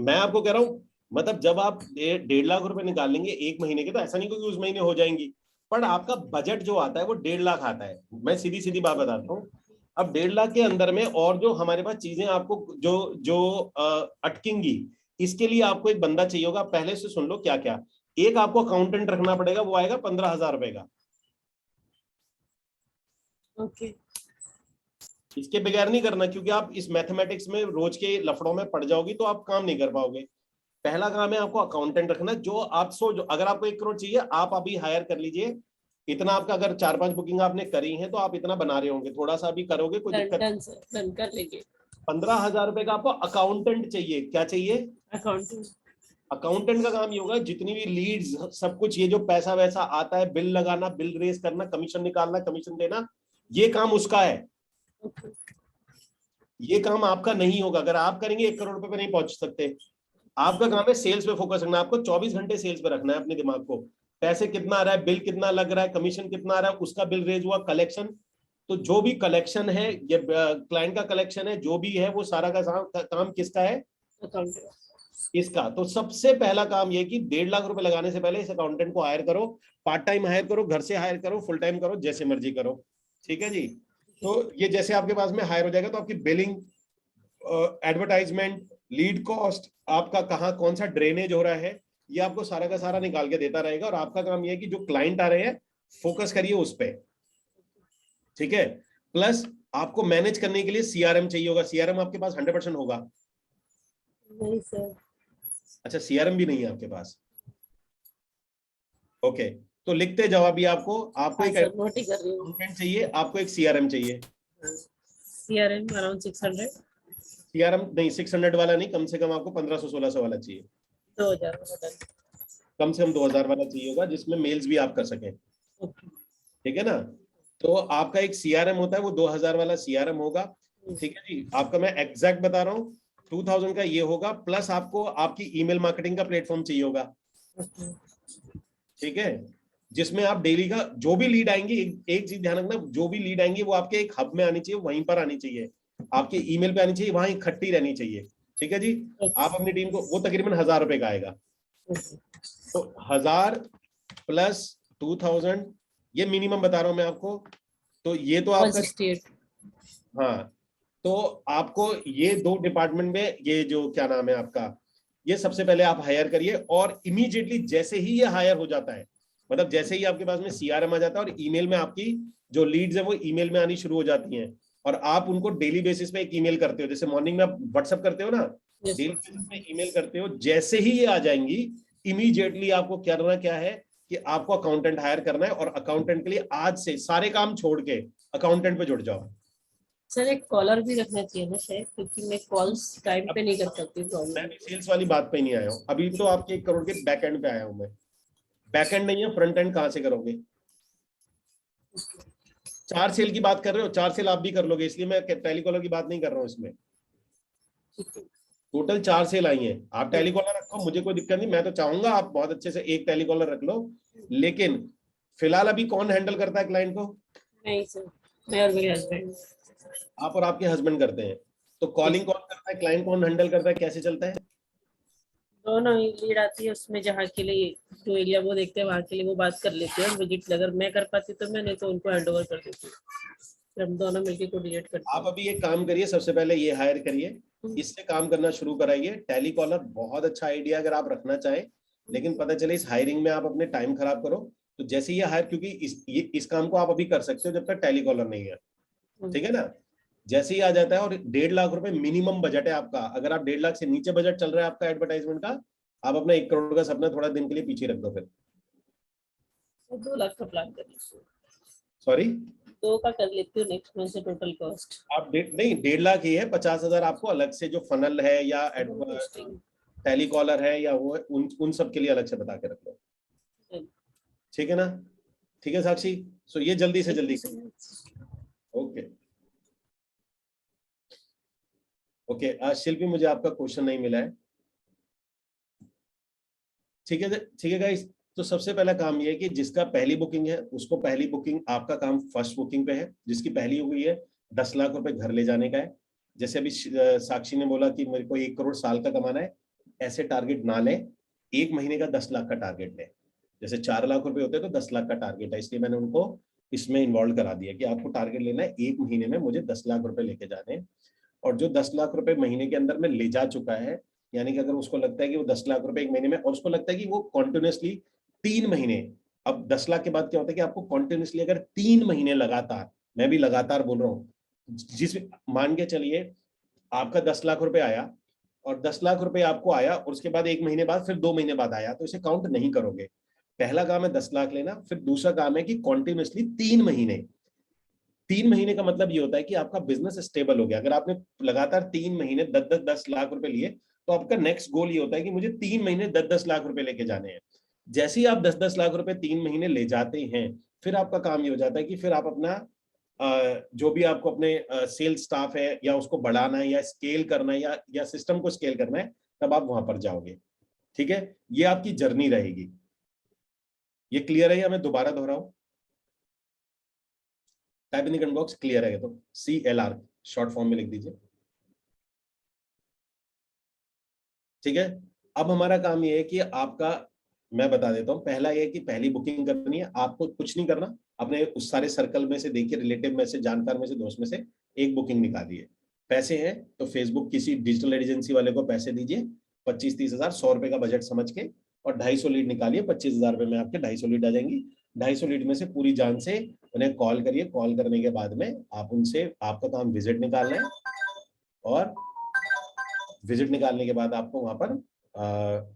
मैं आपको कह रहा हूं, मतलब जब आप 1.5 लाख रुपए निकाल लेंगे 1 महीने के, तो ऐसा नहीं कि उस महीने हो जाएंगी, पर आपका बजट जो आता है वो 1.5 लाख आता है। मैं सीधी सीधी बात बताता हूँ। अब 1.5 लाख के अंदर में और जो हमारे पास चीजें आपको जो जो अटकेंगी, इसके लिए आपको एक बंदा चाहिए होगा। पहले से सुन लो क्या क्या। एक आपको अकाउंटेंट रखना पड़ेगा, वो आएगा 15,000 रुपए का। ओके। इसके बगैर नहीं करना, क्योंकि आप इस मैथमेटिक्स में रोज के लफड़ों में पड़ जाओगी तो आप काम नहीं कर पाओगे। पहला काम है आपको अकाउंटेंट रखना। जो आप जो अगर आपको 1 करोड़ चाहिए, आप अभी हायर कर लीजिए। इतना आपका अगर 4-5 बुकिंग आपने करी है तो आप इतना बना रहे होंगे, थोड़ा सा अभी करोगे कोई डन दिक्कत। डन सर, डन कर लेंगे। 15,000 रुपए का आपको अकाउंटेंट चाहिए। क्या चाहिए? अकाउंटिंग। अकाउंटेंट का काम ये होगा, जितनी भी लीड्स सब कुछ, ये जो पैसा वैसा आता है, बिल लगाना, बिल रेस करना, कमीशन निकालना, कमीशन देना, ये काम उसका है। ओके। ये काम आपका नहीं होगा। अगर आप करेंगे 1 करोड़ रुपए पे नहीं पहुंच सकते। आपका काम है सेल्स पे फोकस रखना। आपको 24 घंटे सेल्स पे रखना है अपने दिमाग को। पैसे कितना आ रहा है, बिल कितना लग रहा है, कमीशन कितना आ रहा है, उसका बिल रेज हुआ, कलेक्शन। तो जो भी कलेक्शन है, ये क्लाइंट का कलेक्शन है, जो भी है वो सारा का काम किसका है? अकाउंटिंग। इसका। तो सबसे पहला काम ये कि 1.5 लाख रुपए लगाने से पहले इस अकाउंटेंट को हायर करो। पार्ट टाइम हायर करो, घर से हायर करो, फुल टाइम करो, जैसे मर्जी करो। ठीक है जी? तो ये जैसे आपके पास में हायर हो जाएगा तो आपकी बिलिंग, एडवर्टाइजमेंट, लीड कॉस्ट, आपका कहाँ कौन सा ड्रेनेज हो रहा है, ये आपको सारा का सारा निकाल के देता रहेगा। और आपका काम ये है कि जो क्लाइंट आ रहे हैं फोकस करिए उस पर। ठीक है? प्लस आपको मैनेज करने के लिए सीआरएम चाहिए होगा। सीआरएम आपके पास 100% होगा? नहीं सर। अच्छा सीआरएम भी नहीं है आपके पास? ओके, तो लिखते जाओ अभी। आपको हाँ एक सर, नोट ही कर रही हूँ। अकाउंटेंट चाहिए, आपको एक सीआरएम चाहिए। CRM around 600। सीआरएम नहीं, 600 वाला नहीं, कम से कम आपको 1500-1600 वाला चाहिए। 2000 वाला। कम से कम 2000 वाला चाहिए होगा, जिसमें मेल्स भी आप कर सकें। ओके। ठीक है ना? तो आपका एक सीआरएम होता है, वो 2000 वाला सीआरएम होगा। ठीक है जी? आपका मैं एग्जैक्ट बता रहा हूँ, 2000 का ये होगा। प्लस आपको आपकी ईमेल मार्केटिंग का प्लेटफॉर्म चाहिए होगा। ठीक है? जिसमें आप डेली का जो भी लीड आएंगी, एक चीज ध्यान रखना, जो भी लीड आएंगी वो आपके एक हब में आनी चाहिए, वहीं पर आनी चाहिए, आपके ईमेल पे आनी चाहिए, वहां इकट्ठी रहनी चाहिए। ठीक है जी? आप अपनी टीम को, वो तकरीबन 1000 रुपए का आएगा। तो 1000 प्लस 2000, ये मिनिमम बता रहा हूं मैं आपको। तो ये तो आपका 168। हाँ, तो आपको ये 2 डिपार्टमेंट में, ये जो क्या नाम है आपका, ये सबसे पहले आप हायर करिए। और इमीडिएटली जैसे ही ये हायर हो जाता है, मतलब जैसे ही आपके पास में सीआरएम आ जाता है और ईमेल में आपकी जो लीड्स है वो ईमेल में आनी शुरू हो जाती हैं, और आप उनको डेली बेसिस पे एक ईमेल करते हो, जैसे मॉर्निंग में आप व्हाट्सएप करते हो ना, डेली बेसिस पे ईमेल करते हो। जैसे ही ये आ जाएंगी, इमीडिएटली आपको करना क्या है कि आपको अकाउंटेंट हायर करना है, और अकाउंटेंट के लिए आज से सारे काम छोड़ के अकाउंटेंट पे जुड़ जाओ। सर एक कॉलर भी रखना चाहिए ना शायद, क्योंकि मैं कॉल्स टाइम पे नहीं कर सकती मैं प्रॉब्लम। भी सेल्स वाली बात पे नहीं आया हूँ अभी, तो आपके 1 करोड़ के बैक एंड पे आया हूँ मैं। बैक एंड नहीं है, फ्रंट एंड कहाँ से करोगे? 4 सेल की बात कर रहे हो, 4 सेल आप भी कर लोगे, इसलिए मैं टेलीकॉलर की बात नहीं कर रहा हूँ इसमें। टोटल 4 सेल आई हैं। आप टेलीकॉलर रखो, मुझे कोई दिक्कत नहीं, मैं तो चाहूंगा आप बहुत अच्छे से एक टेलीकॉलर रख लो। लेकिन फिलहाल अभी कौन हैंडल करता है क्लाइंट को? नहीं सर, मैं और मेरे हस्बैंड। आप और आपके हस्बैंड करते हैं। तो कॉलिंग कौन करता है, क्लाइंट कौन हैंडल करता है, कैसे चलता है? दोनों ही लीड आती है उसमें, जहाँ के लिए जो एरिया वो देखते हैं वहाँ के लिए वो बात कर लेते हैं, विजिट अगर मैं कर पाती तो मैं, नहीं तो उनको हैंड ओवर कर देती हूँ, फिर हम दोनों मिलकर कोऑर्डिनेट करते आप हैं। अभी एक काम करिए, सबसे पहले ये हायर करिए, इससे काम करना शुरू कराइए। टेलीकॉलर बहुत अच्छा आइडिया अगर आप रखना चाहें, लेकिन पता चले इस हायरिंग में आप अपने टाइम खराब करो, तो जैसे ये हायर, क्योंकि इस काम को आप अभी कर सकते हो जब तक टेलीकॉलर नहीं है, ठीक है ना। जैसे ही आ जाता है, और 1.5 लाख रुपए मिनिमम बजट है आपका, अगर आप 1.5 लाख से नीचे बजट चल रहा है आपका एडवर्टाइजमेंट का, आप अपना 1 करोड़ का सपना थोड़ा दिन के लिए पीछे रख दो फिर। 2 लाख का प्लान कर लीजिए, सॉरी, 2 का कर लेती हूँ नेक्स्ट मंथ से टोटल कॉस्ट। आप नहीं, 1.5 लाख ही है, 50,000 आपको अलग से जो फनल है या टेलीकॉलर है या वो है, उन सब के लिए अलग से बता के रख लो, ठीक है ना। ठीक है साक्षी, सो ये जल्दी से जल्दी। ओके ओके, आज शिल्पी मुझे आपका क्वेश्चन नहीं मिला है, ठीक है ठीक है गाइस। तो सबसे पहला काम ये है कि जिसका पहली बुकिंग है उसको पहली बुकिंग, आपका काम फर्स्ट बुकिंग पे है, जिसकी पहली हो गई है 10 लाख रुपए घर ले जाने का है। जैसे अभी साक्षी ने बोला कि मेरे को 1 करोड़ साल का कमाना है, ऐसे टारगेट ना लें, 1 महीने का 10 लाख का टारगेट लें। जैसे 4 लाख रुपए होते हैं तो 10 लाख का टारगेट है, इसलिए मैंने उनको इसमें इन्वॉल्व करा दिया कि आपको टारगेट लेना है 1 महीने में मुझे 10 लाख रुपए लेके जाने हैं। और जो 10 लाख रुपए महीने के अंदर में ले जा चुका है, यानी कि अगर उसको लगता है कि वो 10 लाख रुपए 1 महीने में, और उसको लगता है कि वो कॉन्टिन्यूसली 3 महीने, अब 10 लाख के बाद क्या होता है कि आपको कॉन्टिन्यूसली अगर 3 महीने लगातार, मैं भी लगातार बोल रहा हूँ, जिस मान के चलिए आपका 10 लाख रुपए आया, और 10 लाख रुपए आपको आया और उसके बाद 1 महीने बाद, फिर 2 महीने बाद आया, तो इसे काउंट नहीं करोगे। पहला काम है 10 लाख लेना, फिर दूसरा काम है कि कॉन्टिन्यूसली 3 महीने, 3 महीने का मतलब ये होता है कि आपका बिजनेस स्टेबल हो गया। अगर आपने लगातार 3 महीने 10 रुपए लिए, तो आपका नेक्स्ट गोल ये होता है कि मुझे 3 महीने 10 लाख रुपए लेके जाने हैं। जैसे ही आप 10 लाख रुपए 3 महीने ले जाते हैं, फिर आपका काम ये हो जाता है कि फिर आप अपना जो भी आपको अपने सेल्स स्टाफ है या उसको बढ़ाना है या स्केल करना है या सिस्टम को स्केल करना है, तब आप वहां पर जाओगे, ठीक है। ये आपकी जर्नी रहेगी। ये क्लियर है या मैं दोबारा दोहराऊं? Type in the comment box clear है तो CLR शॉर्ट फॉर्म में लिख दीजिए, ठीक है। अब हमारा काम ये है कि आपका, मैं बता देता हूं, पहला ये है कि पहली बुकिंग करनी है, आपको कुछ नहीं करना, अपने उस सारे सर्कल में से देखिए, रिलेटिव में से, जानकार में से, दोस्त में से एक बुकिंग निकालिए। पैसे हैं तो फेसबुक किसी डिजिटल एजेंसी वाले को पैसे दीजिए, 25-30 हजार, 100 रुपए का बजट समझ के, और 250 लीड निकालिए, 25,000 रुपए में आपके 250 लीड आ जाएंगी। 250 लीड में से पूरी जान से उन्हें कॉल करिए, कॉल करने के बाद में आप उनसे, आपका काम विजिट निकालना है, और विजिट निकालने के बाद आपको वहां पर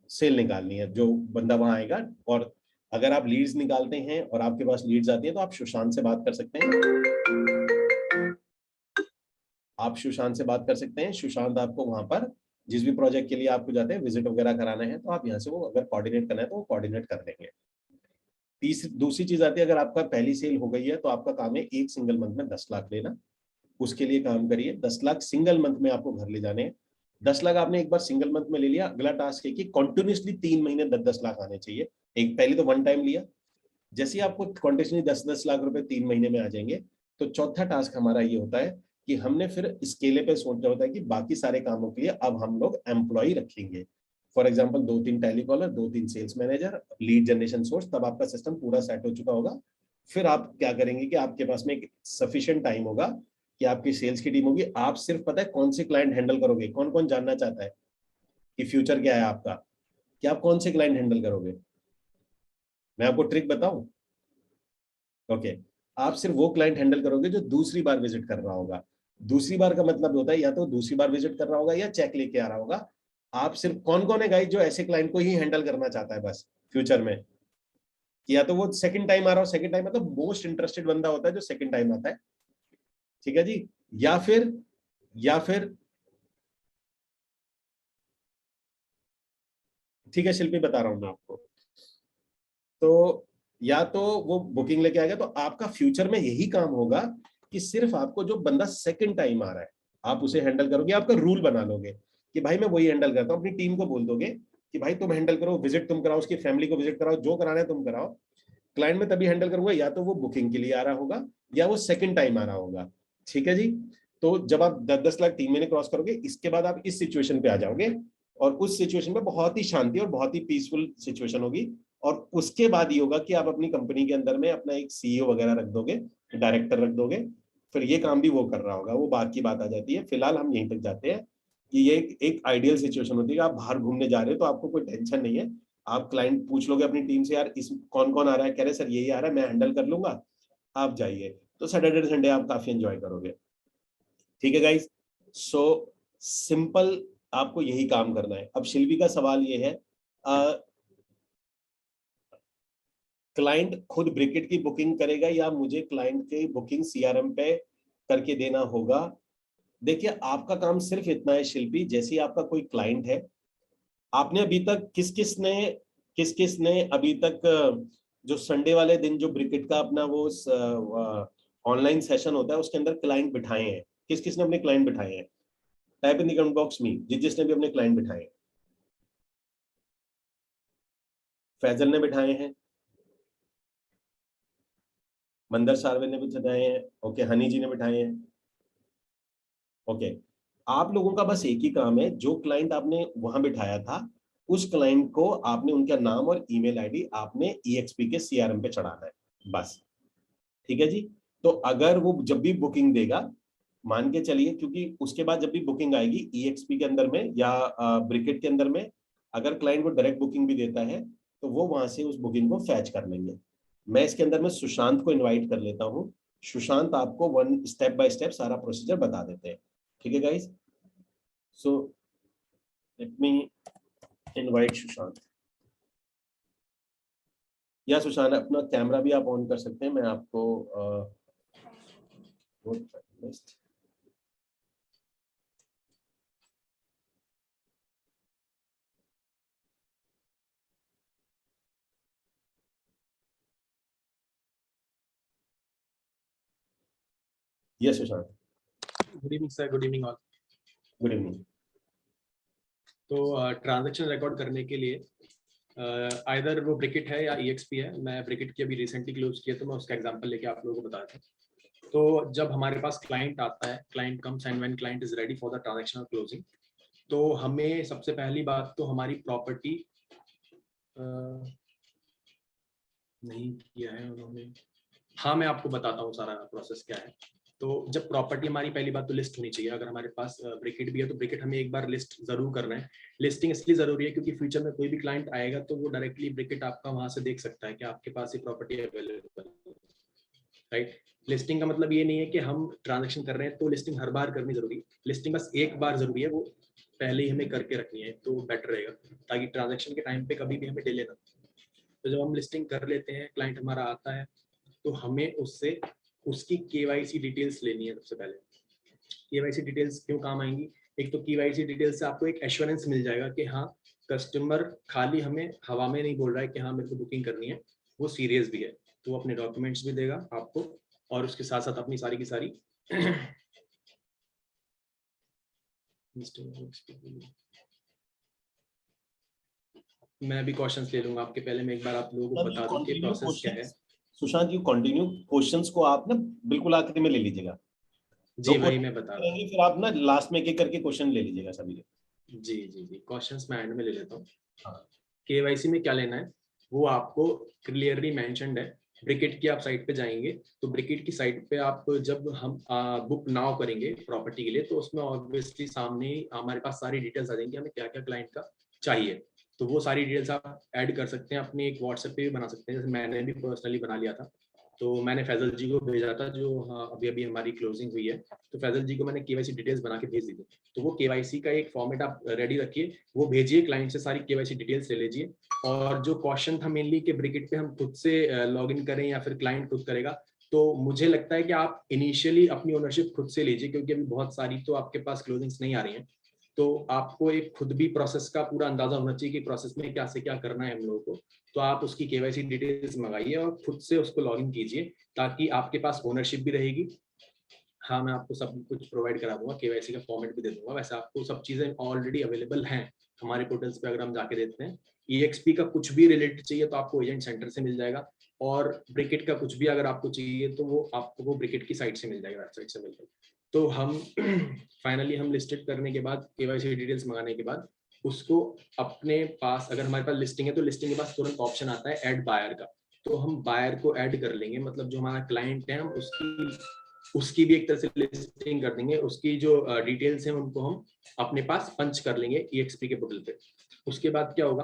सेल निकालनी है, जो बंदा वहां आएगा। और अगर आप लीड्स निकालते हैं और आपके पास लीड्स आती है, तो आप सुशांत से बात कर सकते हैं, आप सुशांत से बात कर सकते हैं। सुशांत आपको वहां पर जिस भी प्रोजेक्ट के लिए आपको जाते हैं, विजिट वगैरह कराना है, तो आप यहाँ से वो अगर कोऑर्डिनेट करना है तो वो कोऑर्डिनेट कर देंगे। दूसरी चीज आती है, अगर आपका पहली सेल हो गई है तो आपका काम है एक सिंगल मंथ में 10 लाख लेना। उसके लिए काम करिए, 10 लाख सिंगल मंथ में आपको घर ले जाने हैं। 10 लाख आपने एक बार सिंगल मंथ में ले लिया, अगला टास्क है कि कंटिन्यूअसली 3 महीने 10-10 लाख आने चाहिए। एक पहले तो वन टाइम लिया, जैसे ही आपको कंटिन्यूसली 10-10 लाख रुपए 3 महीने में आ जाएंगे, तो चौथा टास्क हमारा ये होता है कि हमने फिर स्केले पे सोचा होता है कि बाकी सारे कामों के लिए अब हम लोग एम्प्लॉय रखेंगे। For example 2-3 telecaller, 2-3 sales manager, lead generation source, तब आपका सिस्टम पूरा सेट हो चुका होगा। फिर आप क्या करेंगे कि आपके पास में एक सफिशिएंट टाइम होगा कि आपकी सेल्स की टीम होगी, आप सिर्फ पता है कौन से क्लाइंट हैंडल करोगे। कौन कौन जानना चाहता है कि फ्यूचर क्या है आपका, कि आप कौन से क्लाइंट हैंडल करोगे? मैं आपको ट्रिक बताऊं? ओके, आप सिर्फ वो क्लाइंट हैंडल करोगे जो दूसरी बार विजिट कर रहा होगा। दूसरी बार का मतलब होता है या तो दूसरी बार विजिट कर रहा होगा या चेक लेके आ रहा होगा। आप सिर्फ, कौन कौन है गाइस जो ऐसे क्लाइंट को ही हैंडल करना चाहता है बस फ्यूचर में, कि या तो वो सेकंड टाइम आ रहा हो, सेकंड टाइम मतलब मोस्ट इंटरेस्टेड बंदा होता है जो सेकंड टाइम आता है, ठीक है जी। या फिर ठीक है शिल्पी, बता रहा हूं मैं आपको। तो या तो वो बुकिंग लेके आ गया, तो आपका फ्यूचर में यही काम होगा कि सिर्फ आपको जो बंदा सेकंड टाइम आ रहा है आप उसे हैंडल करोगे। आपका रूल बना लोगे कि भाई मैं वही हैंडल करता हूँ, अपनी टीम को बोल दोगे कि भाई तुम हैंडल करो, विजिट तुम कराओ, उसकी फैमिली को विजिट कराओ, जो कराना है तुम कराओ। क्लाइंट में तभी हैंडल करूंगा या तो वो बुकिंग के लिए आ रहा होगा या वो सेकंड टाइम आ रहा होगा, ठीक है जी। तो जब आप 10-10 लाख 3 महीने क्रॉस करोगे, इसके बाद आप इस सिचुएशन पे आ जाओगे, और उस सिचुएशन में बहुत ही शांति और बहुत ही पीसफुल सिचुएशन होगी। और उसके बाद ये होगा कि आप अपनी कंपनी के अंदर में अपना एक सीईओ वगैरह रख दोगे, डायरेक्टर रख दोगे, फिर ये काम भी वो कर रहा होगा, वो बात की बात आ जाती है। फिलहाल हम यहीं तक जाते हैं कि ये एक आइडियल सिचुएशन होती है। आप बाहर घूमने जा रहे हो तो आपको कोई टेंशन नहीं है। आप क्लाइंट पूछ लोगे अपनी टीम से, यार इस कौन कौन आ रहा है, कह रहे सर यही आ रहा है, मैं हैंडल कर लूंगा, आप जाइए। तो सैटरडे संडे आप काफी एंजॉय करोगे। ठीक है गाइस, सो सिंपल आपको यही काम करना है। अब शिल्पी का सवाल ये है, क्लाइंट खुद ब्रिकेट की बुकिंग करेगा या मुझे क्लाइंट की बुकिंग सीआरएम पे करके देना होगा? देखिए, आपका काम सिर्फ इतना है शिल्पी, जैसे आपका कोई क्लाइंट है, आपने अभी तक किस किस ने अभी तक जो संडे वाले दिन जो ब्रिकेट का अपना वो ऑनलाइन सेशन होता है उसके अंदर क्लाइंट बिठाए हैं? किस किस ने अपने क्लाइंट बिठाए हैं? Type in the comment box में जिसने भी अपने क्लाइंट बिठाए हैं। फैजल ने बिठाए हैं, मंदर सार्वे ने बिठाए हैं, ओके, हनी जी ने बिठाए हैं, ओके। आप लोगों का बस एक ही काम है, जो क्लाइंट आपने वहां बिठाया था उस क्लाइंट को आपने उनका नाम और ईमेल आईडी आपने ईएक्सपी के सीआरएम पे चढ़ाना है, बस। ठीक है जी। तो अगर वो जब भी बुकिंग देगा, मान के चलिए, क्योंकि उसके बाद जब भी बुकिंग आएगी ईएक्सपी के अंदर में या ब्रिकेट के अंदर में, अगर क्लाइंट को डायरेक्ट बुकिंग भी देता है तो वो वहां से उस बुकिंग को फैच कर लेंगे। मैं इसके अंदर में सुशांत को इनवाइट कर लेता हूँ। सुशांत आपको वन स्टेप बाय स्टेप सारा प्रोसीजर बता देते हैं। ठीक है guys, so let me invite Sushant. या सुशांत, अपना कैमरा भी आप ऑन कर सकते हैं, मैं आपको yes Sushant, good evening sir, good evening all. Good evening. तो ट्रांजैक्शन रिकॉर्ड करने के लिए आइदर वो ब्रिकेट है या ईएक्सपी है। मैं ब्रिकेट की अभी रिसेंटली क्लोज किया तो मैं उसका एग्जांपल लेके आप लोगों को बताता हूँ। तो जब हमारे पास क्लाइंट आता है, client comes and when client is ready for the transaction और क्लोजिंग, तो हमें सबसे पहली बात तो हमारी प्रॉपर्टी नहीं किया है उन्होंने। हाँ, मैं आपको बताता हूँ सारा प्रोसेस क्या है। तो जब प्रॉपर्टी हमारी, पहली बात तो लिस्ट होनी चाहिए। अगर हमारे पास ब्रिकेट भी है तो ब्रिकेट हमें एक बार लिस्ट जरूर करना है। लिस्टिंग इसलिए जरूरी है क्योंकि फ्यूचर में कोई भी क्लाइंट आएगा तो वो डायरेक्टली ब्रिकेट आपका वहां से देख सकता है कि आपके पास ये प्रॉपर्टी अवेलेबल है, राइट। लिस्टिंग का मतलब ये नहीं है कि हम ट्रांजेक्शन कर रहे हैं तो लिस्टिंग हर बार करनी जरूरी है। लिस्टिंग बस एक बार जरूरी है, वो पहले ही हमें करके रखनी है तो बेटर रहेगा, ताकि ट्रांजेक्शन के टाइम पे कभी भी हमें डिले ना। तो जब हम लिस्टिंग कर लेते हैं, क्लाइंट हमारा आता है, तो हमें उससे उसकी केवाईसी डिटेल्स लेनी है। सबसे पहले केवाईसी डिटेल्स क्यों काम आएंगी? एक तो केवाईसी डिटेल्स से आपको एक एश्योरेंस मिल जाएगा कि हाँ, कस्टमर खाली हमें हवा में नहीं बोल रहा है कि हाँ मेरे को बुकिंग करनी है, वो सीरियस भी है। तो वो अपने डॉक्यूमेंट्स भी देगा आपको, और उसके साथ साथ अपनी सारी की सारी मैं भी क्वेश्चंस ले लूंगा आपके। पहले मैं एक बार आप लोगों को बता दूं कि प्रोसेस क्या है। सुशांत, यू कंटिन्यू, क्वेश्चंस को आप ना बिल्कुल आखिरी में ले लीजिएगा। जी वही मैं बता रहा हूँ, फिर आप ना लास्ट में एक एक करके क्वेश्चन ले लीजिएगा सभी के। जी जी जी, क्वेश्चंस मैं एंड में ले लेता हूँ। हाँ। केवाईसी में क्या लेना है वो आपको क्लियरली मेंशन्ड है। ब्रिकेट की आप साइट पे जाएंगे तो ब्रिकेट की साइट पे आप जब हम बुक नाउ करेंगे प्रॉपर्टी के लिए, तो उसमें ऑब्वियसली सामने हमारे पास सारी डिटेल्स आ जाएंगी हमें क्या क्या क्लाइंट का चाहिए। तो वो सारी डिटेल्स आप ऐड कर सकते हैं, अपने एक व्हाट्सएप पे भी बना सकते हैं। जैसे मैंने भी पर्सनली बना लिया था, तो मैंने फैजल जी को भेजा था जो अभी अभी हमारी क्लोजिंग हुई है, तो फैजल जी को मैंने केवाईसी डिटेल्स बना के भेज दी थी। तो वो केवाईसी का एक फॉर्मेट आप रेडी रखिए, वो भेजिए, क्लाइंट से सारी केवाईसी डिटेल्स ले लीजिए। और जो क्वेश्चन था मेनली कि ब्रिकेट पे हम खुद से लॉग इन करें या फिर क्लाइंट खुद करेगा, तो मुझे लगता है कि आप इनिशियली अपनी ओनरशिप खुद से लीजिए, क्योंकि अभी बहुत सारी तो आपके पास क्लोजिंग्स नहीं आ रही हैं। तो आपको एक खुद भी प्रोसेस का पूरा अंदाजा होना चाहिए कि प्रोसेस में क्या से क्या करना है हम लोगों को। तो आप उसकी केवाईसी डिटेल्स मंगाइए और खुद से उसको लॉग इन कीजिए, ताकि आपके पास ओनरशिप भी रहेगी। हाँ, मैं आपको सब कुछ प्रोवाइड करा दूंगा, केवाईसी का फॉर्मेट भी दे दूंगा। वैसे आपको सब चीजें ऑलरेडी अवेलेबल हैं हमारे पोर्टल्स पे, अगर हम जाके देखते हैं। ईएक्सपी का कुछ भी रिलेटेड चाहिए तो आपको एजेंट सेंटर से मिल जाएगा, और ब्रिकेट का कुछ भी अगर आपको चाहिए तो वो आपको वो ब्रिकेट की साइट से मिल जाएगा, वेबसाइट से मिल जाएगा। तो हम फाइनली हम लिस्टेड करने के बाद केवाईसी डिटेल्स मंगाने के बाद उसको अपने पास, अगर हमारे पास लिस्टिंग है तो लिस्टिंग के पास तुरंत ऑप्शन आता है ऐड बायर का, तो हम बायर को ऐड कर लेंगे, मतलब जो हमारा क्लाइंट है हम उसकी भी एक तरह से लिस्टिंग कर देंगे, उसकी जो डिटेल्स हैं उनको हम अपने पास पंच कर लेंगे EXP के पोर्टल पे। उसके बाद क्या होगा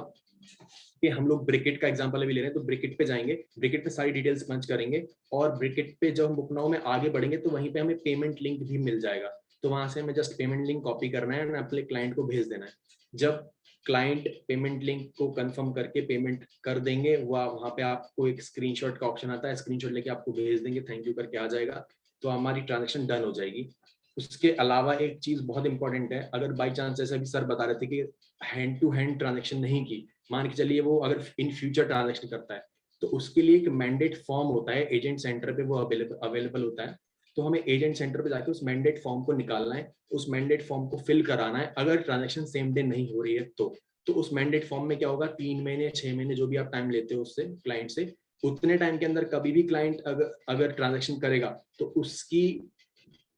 कि हम लोग ब्रिकेट का एग्जांपल अभी ले रहे हैं, तो ब्रिकेट पे जाएंगे, ब्रिकेट पे सारी डिटेल्स पंच करेंगे, और ब्रिकेट पे जब हम बुक नाउ में आगे बढ़ेंगे तो वहीं पे हमें पेमेंट लिंक भी मिल जाएगा, तो वहां से हमें जस्ट पेमेंट लिंक कॉपी करना है और अपने क्लाइंट को भेज देना है। जब क्लाइंट पेमेंट लिंक को कंफर्म करके पेमेंट कर देंगे, वहां पे आपको एक स्क्रीनशॉट का ऑप्शन आता है, स्क्रीनशॉट लेके आपको भेज देंगे, थैंक यू करके आ जाएगा, तो हमारी ट्रांजेक्शन डन हो जाएगी। उसके अलावा एक चीज बहुत इंपॉर्टेंट है, अगर बाई चांस जैसे अभी सर बता रहे थे कि हैंड टू हैंड ट्रांजेक्शन नहीं की, मान के चलिए वो अगर इन फ्यूचर ट्रांजेक्शन करता है, तो उसके लिए एक मैंडेट फॉर्म होता है एजेंट सेंटर पे, वो अवेलेबल होता है, तो हमें एजेंट सेंटर पे जाके उस मैंडेट फॉर्म को निकालना है, उस मैंडेट फॉर्म को फिल कराना है, अगर ट्रांजेक्शन सेम डे नहीं हो रही है तो उस मैंडेट फॉर्म में क्या होगा, 3 महीने 6 महीने जो भी आप टाइम लेते हो उससे क्लाइंट से, उतने टाइम के अंदर कभी भी क्लाइंट अगर ट्रांजेक्शन करेगा तो उसकी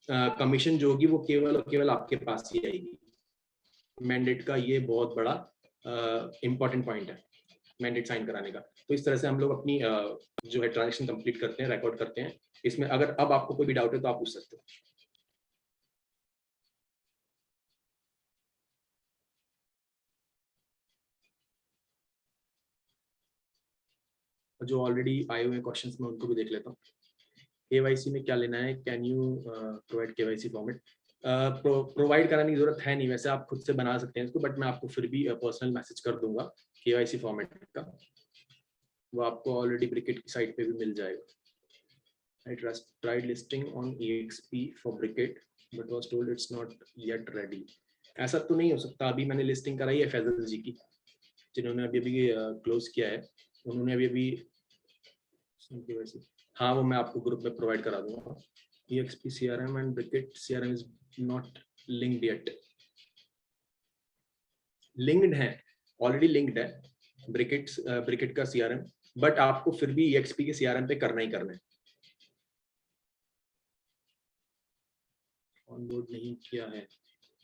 कमीशन जो होगी वो केवल और केवल आपके पास ही आएगी। मैंडेट का ये बहुत बड़ा इंपॉर्टेंट पॉइंट है मैंडेट साइन कराने का। तो इस तरह से हम लोग अपनी जो है ट्रांजेक्शन कंप्लीट करते हैं, रिकॉर्ड करते हैं। इसमें अगर अब आपको कोई भी डाउट है तो आप पूछ सकते हो। जो ऑलरेडी आए हुए क्वेश्चंस में उनको भी देख लेता हूँ। केवाईसी में क्या लेना है, can you provide KYC format? Provide कराने की जरूरत है नहीं, वैसे आप खुद से बना सकते हैं इसको, बट मैं आपको फिर भी पर्सनल मैसेज कर दूंगा केवाईसी फॉर्मेट का, वो आपको ऑलरेडी ब्रिकेट की साइट पे भी मिल जाएगा। I tried listing on EXP for Bricket but was told it's not yet ready. ऐसा तो नहीं हो सकता, अभी मैंने लिस्टिंग कराई है फैजल जी की, जिन्होंने अभी क्लोज किया है, उन्होंने अभी हाँ वो मैं आपको ग्रुप में प्रोवाइड करा दूंगा। EXP CRM and Bricket CRM is not linked yet. Linked है, ऑलरेडी लिंक्ड है ब्रिकेट का CRM, बट आपको फिर भी EXP के CRM पे करना ही करना है। ऑनबोर्ड नहीं किया है,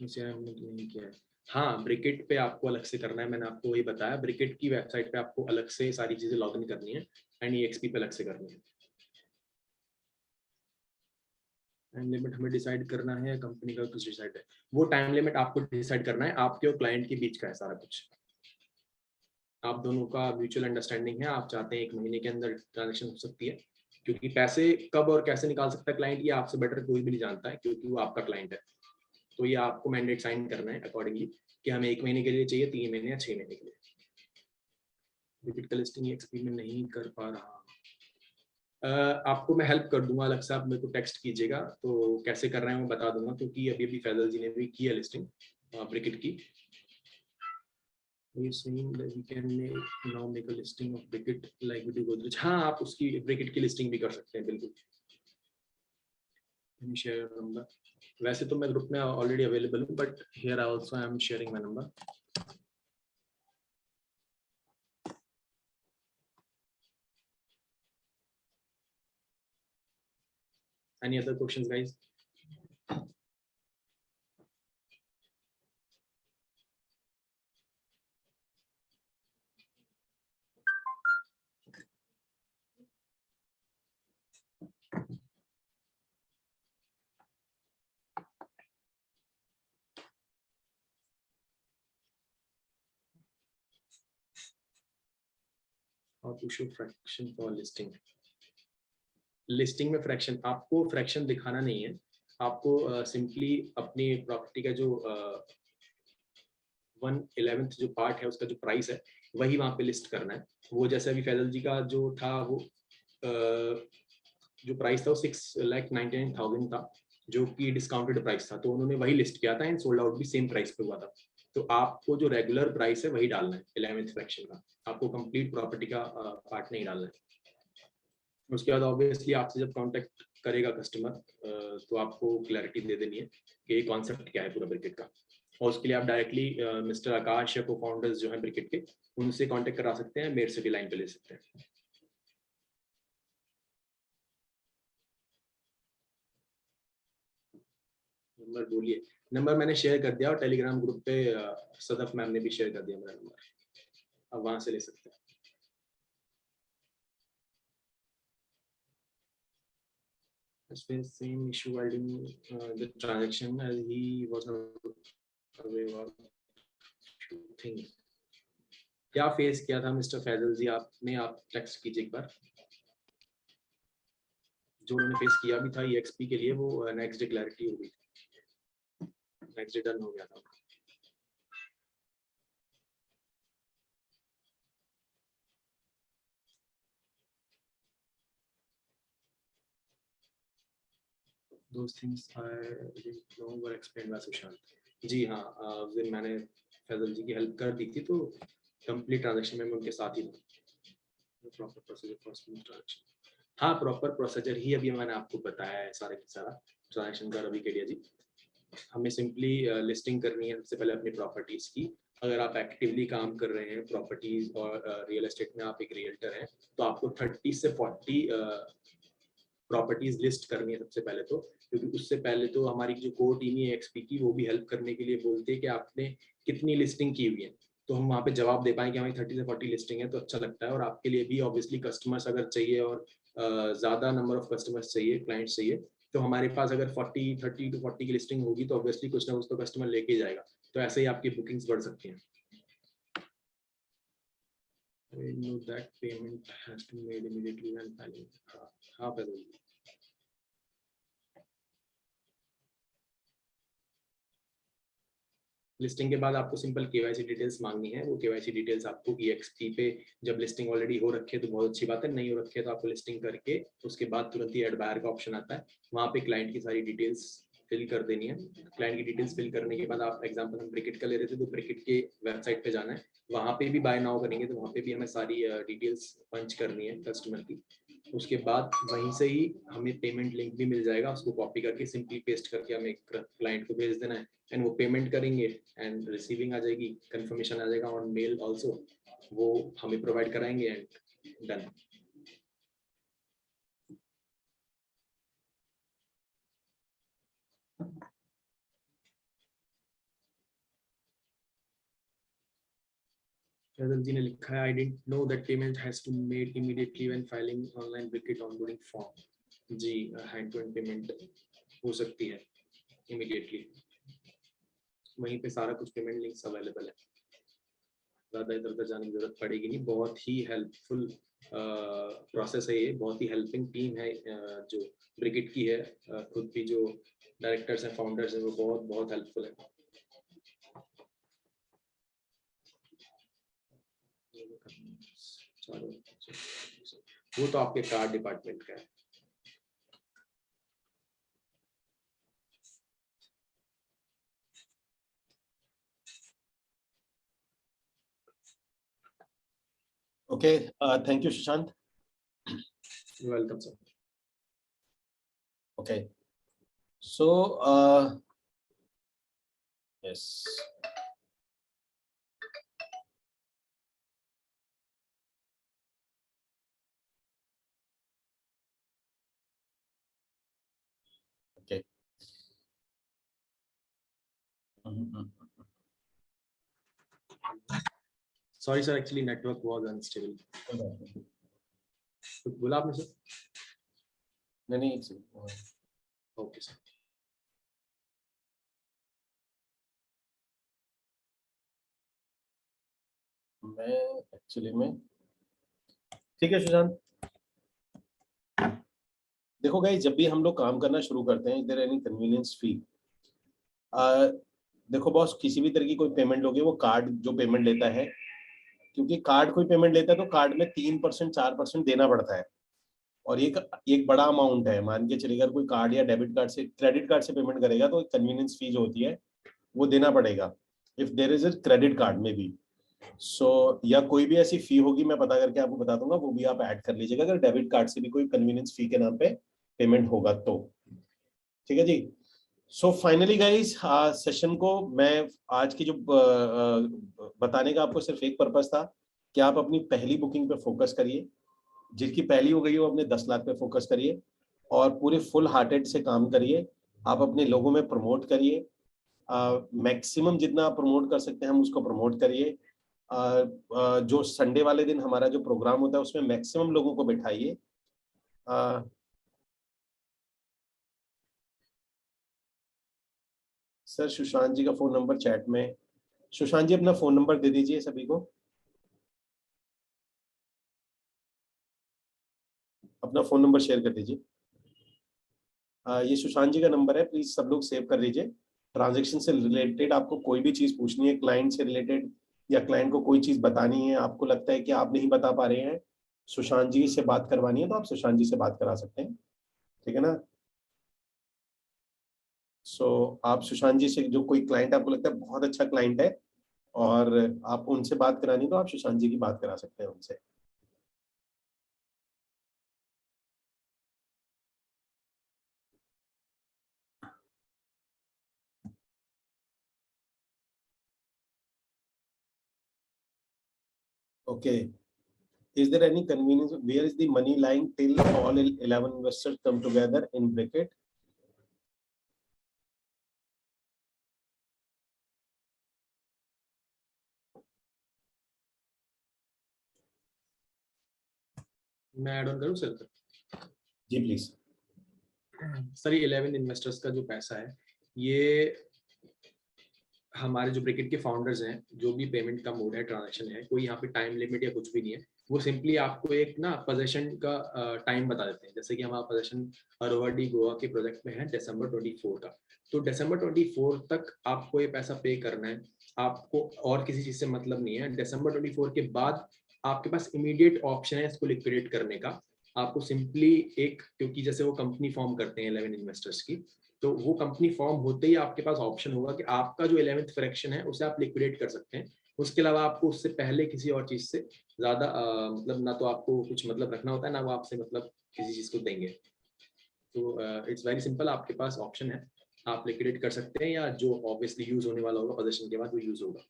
CRM नहीं किया है। हाँ ब्रिकेट पे आपको अलग से करना है, मैंने आपको वही बताया, ब्रिकेट की वेबसाइट पे आपको अलग से सारी चीजें लॉगिन करनी है एंड EXP पे अलग से करनी है। टाइम लिमिट हमें डिसाइड करना है, कंपनी का कुछ डिसाइड है, वो टाइम लिमिट आपको डिसाइड करना है, आपके और क्लाइंट के बीच का है सारा कुछ, आप दोनों का म्यूचुअल अंडरस्टैंडिंग है, आप चाहते हैं 1 महीने के अंदर ट्रांजेक्शन हो सकती है, क्योंकि पैसे कब और कैसे निकाल सकता है क्लाइंट ये आपसे बेटर कोई भी नहीं जानता है, क्योंकि वो आपका क्लाइंट है। तो ये आपको मैंडेट साइन करना है अकॉर्डिंगली कि हमें 1 महीने के लिए चाहिए, 3 महीने या 6 महीने के लिए। डिजिटल लिस्टिंग EXP में नहीं कर पा रहा, आपको मैं हेल्प कर दूंगा, अलग से आप मेरे को टेक्स्ट कीजिएगा तो कैसे कर रहे हैं मैं बता दूंगा, क्योंकि अभी अभी फैजल जी ने भी की है लिस्टिंग ब्रिकेट की। We can now make a listing of Bricket like we do Godrej. हाँ आप उसकी ब्रिकेट की लिस्टिंग भी कर सकते हैं बिल्कुल। शेयर नंबर, वैसे तो मैं ग्रुप में ऑलरेडी अवेलेबल हूँ, but here also I am sharing my number. Any other questions, guys? How to show fraction for listing? Listing में फ्रैक्शन, आपको फ्रैक्शन दिखाना नहीं है, आपको सिंपली अपनी प्रॉपर्टी का जो 1/11 जो पार्ट है उसका जो प्राइस है वही वहां पे लिस्ट करना है। वो जैसे अभी फैजल जी का जो था वो जो प्राइस था वो 6,99,000 था, जो कि डिस्काउंटेड प्राइस था, तो उन्होंने वही लिस्ट किया था एंड सोल्ड आउट भी सेम प्राइस पे हुआ था। तो आपको जो रेगुलर प्राइस है वही डालना है 11th फ्रैक्शन का, आपको कंप्लीट प्रॉपर्टी का पार्ट नहीं डालना है। उसके बाद ऑब्वियसली आपसे जब कांटेक्ट करेगा कस्टमर तो आपको क्लैरिटी दे देनी है कि ये कॉन्सेप्ट क्या है पूरा ब्रिकेट का, और उसके लिए आप डायरेक्टली मिस्टर आकाश या को फाउंडर्स जो हैं ब्रिकेट के उनसे कांटेक्ट करा सकते हैं, मेरे से भी लाइन पे ले सकते हैं। नंबर बोलिए। नंबर मैंने शेयर कर दिया और टेलीग्राम ग्रुप पे सदफ मैम ने भी शेयर कर दिया मेरा नंबर, अब वहां से ले सकते हैं। Same issue while doing the transaction as he was not aware of few things. क्या फेस किया था मिस्टर फैजल जी आपने? आप टेक्स्ट कीजिए एक बार। जो उन्होंने फेस किया भी था EXP के लिए, वो नेक्स्ट डे क्लैरिटी हो गई, नेक्स्ट डे डन हो गया था। Those things I didn't know were explained by Sushant. जी हाँ, मैंने फैजल जी की हेल्प कर दी थी, तो कंप्लीट ट्रांजैक्शन में मैं उनके साथ ही था। Proper procedure for smooth transaction, हाँ प्रॉपर प्रोसीजर ही अभी मैंने आपको बताया है सारा की सारा ट्रांजैक्शन का। रवि केडिया जी, हमें सिंपली लिस्टिंग करनी है सबसे पहले अपनी प्रॉपर्टीज की। अगर आप एक्टिवली काम कर रहे हैं प्रॉपर्टीज और रियल एस्टेट में, आप एक रियल्टर हैं, तो आपको 30 से 40 प्रॉपर्टीज लिस्ट करनी है सबसे पहले तो, क्योंकि उससे पहले तो हमारी जो कोर टीम है XP की, वो भी हेल्प करने के लिए बोलते हैं कि आपने कितनी लिस्टिंग की हुई है, तो हम वहाँ पे जवाब दे पाएं कि हमारी 30 से 40 लिस्टिंग है, तो अच्छा लगता है। और आपके लिए भी ऑब्वियसली कस्टमर्स अगर चाहिए और ज़्यादा नंबर ऑफ कस्टमर्स चाहिए, क्लाइंट्स चाहिए, तो हमारे पास अगर 30 to 40 की लिस्टिंग होगी तो ऑब्वियसली कुछ ना कुछ तो कस्टमर लेके जाएगा, तो ऐसे ही आपकी बुकिंग्स बढ़ सकती हैं। I know that payment has to be made immediately when filing. हाँ फैजल, लिस्टिंग के बाद आपको सिंपल KYC डिटेल्स मांगनी है। वो KYC डिटेल्स आपको EXP पे, जब लिस्टिंग ऑलरेडी हो रखी है तो बहुत अच्छी बात है, नहीं हो रखी है तो आपको लिस्टिंग करके उसके बाद तुरंत ही ऐड बायर का ऑप्शन आता है, वहाँ पे क्लाइंट की सारी डिटेल्स फिल कर देनी है। क्लाइंट की डिटेल्स फिल करने के बाद, आप एग्जांपल हम ब्रिकेट का ले रहे थे, तो ब्रिकेट के वेबसाइट पे जाना है, वहाँ पे भी बाय नाउ करेंगे तो वहाँ पे भी हमें सारी डिटेल्स पंच करनी है कस्टमर की। उसके बाद वहीं से ही हमें पेमेंट लिंक भी मिल जाएगा, उसको कॉपी करके सिंपली पेस्ट करके हमें क्लाइंट को भेज देना है, एंड वो पेमेंट करेंगे एंड रिसीविंग आ जाएगी, कंफर्मेशन आ जाएगा ऑन मेल ऑल्सो, वो हमें प्रोवाइड कराएंगे एंड डन। फैजल जी ने लिखा है, I didn't know that payment has to made immediately when filing online Bricket onboarding form. जी, हैंड टू हैंड पेमेंट हो सकती है इमीडिएटली, वहीं पे सारा कुछ पेमेंट लिंक्स अवेलेबल है, ज़्यादा इधर उधर जाने की जरूरत पड़ेगी नहीं। बहुत ही हेल्पफुल प्रोसेस है ये, बहुत ही हेल्पिंग टीम है जो ब्रिकेट की है, खुद भी जो डायरेक्टर्स हैं, फाउंडर्स हैं, वो बहुत बहुत हेल्पफुल है। वो तो आपके कार्ड डिपार्टमेंट का है। Okay, thank you, Shashank. You're welcome, sir. Okay, so yes. Okay. Sorry sir, actually network was unstable. बोला आपने सर? नहीं, ओके सर। मैं एक्चुअली में, ठीक है सुशांत। देखो गाइस, जब भी हम लोग काम करना शुरू करते हैं, इधर एनी कन्वीनियंस फी, देखो बॉस, किसी भी तरह की कोई पेमेंट होगी, वो कार्ड जो पेमेंट लेता है, क्योंकि कार्ड कोई पेमेंट लेता है तो कार्ड में 3% 4% देना पड़ता है, और एक बड़ा अमाउंट है। मान के चलिए अगर कोई कार्ड या डेबिट कार्ड से, क्रेडिट कार्ड से पेमेंट करेगा तो कन्वीनियंस फी जो होती है वो देना पड़ेगा, if there is a credit card में भी। सो या कोई भी ऐसी फी होगी, मैं पता करके आपको बता दूंगा, वो भी आप ऐड कर लीजिएगा अगर डेबिट कार्ड से भी कोई कन्वीनियंस फी के नाम पे पेमेंट होगा तो। ठीक है जी। सो फाइनली गाइस, सेशन को मैं आज की जो बताने का आपको सिर्फ एक पर्पस था कि आप अपनी पहली बुकिंग पे फोकस करिए, जिसकी पहली हो गई हो अपने 10 लाख पे फोकस करिए और पूरे फुल हार्टेड से काम करिए। आप अपने लोगों में प्रमोट करिए, मैक्सिमम जितना आप प्रमोट कर सकते हैं हम उसको प्रमोट करिए। जो संडे वाले दिन हमारा जो प्रोग्राम होता है उसमें मैक्सिमम लोगों को बिठाइए। सर सुशांत जी का फोन नंबर चैट में, सुशांत जी अपना फोन नंबर दे दीजिए सभी को, अपना फोन नंबर शेयर कर दीजिए। ये सुशांत जी का नंबर है, प्लीज सब लोग सेव कर लीजिए। ट्रांजैक्शन से रिलेटेड आपको कोई भी चीज पूछनी है, क्लाइंट से रिलेटेड, या क्लाइंट को कोई चीज बतानी है, आपको लगता है कि आप नहीं बता पा रहे हैं, सुशांत जी से बात करवानी है, तो आप सुशांत जी से बात करा सकते हैं, ठीक है ना। आप सुशांत जी से, जो कोई क्लाइंट आपको लगता है बहुत अच्छा क्लाइंट है और आप उनसे बात करानी, तो आप सुशांत जी की बात करा सकते हैं उनसे। Okay. Is there any convenience? Where is the money lying till all 11 investors come together in bracket? मैं ऐड ऑन करूं सर? जी प्लीज। सर ये 11 इन्वेस्टर्स का जो पैसा है, ये हमारे जो ब्रिकेट के फाउंडर्स हैं, जो भी पेमेंट का मोड है, ट्रांजैक्शन है, कोई यहाँ पे टाइम लिमिट या कुछ भी नहीं है। वो सिंपली आपको एक ना पोजीशन का टाइम बता देते हैं। जैसे कि हमारा पोजीशन अरोवा डी गोवा के प्रोजेक्ट में है दिसंबर 24 का, तो दिसंबर 24 तक आपको ये पैसा पे करना है। आपको और किसी चीज से मतलब नहीं है। दिसंबर 24 के बाद आपके पास इमीडिएट ऑप्शन है इसको लिक्विडेट करने का। आपको सिंपली एक, क्योंकि जैसे वो कंपनी फॉर्म करते हैं 11 इन्वेस्टर्स की, तो वो कंपनी फॉर्म होते ही आपके पास ऑप्शन होगा कि आपका जो 11th फ्रैक्शन है उसे आप लिक्विडेट कर सकते हैं। उसके अलावा आपको उससे पहले किसी और चीज से ज्यादा मतलब ना तो आपको कुछ मतलब रखना होता है, ना वो आपसे मतलब किसी चीज को देंगे। तो इट्स वेरी सिंपल, आपके पास ऑप्शन है, आप लिक्विडेट कर सकते हैं, या जो ऑब्वियसली यूज होने वाला होगा पोजीशन के बाद वो यूज होगा।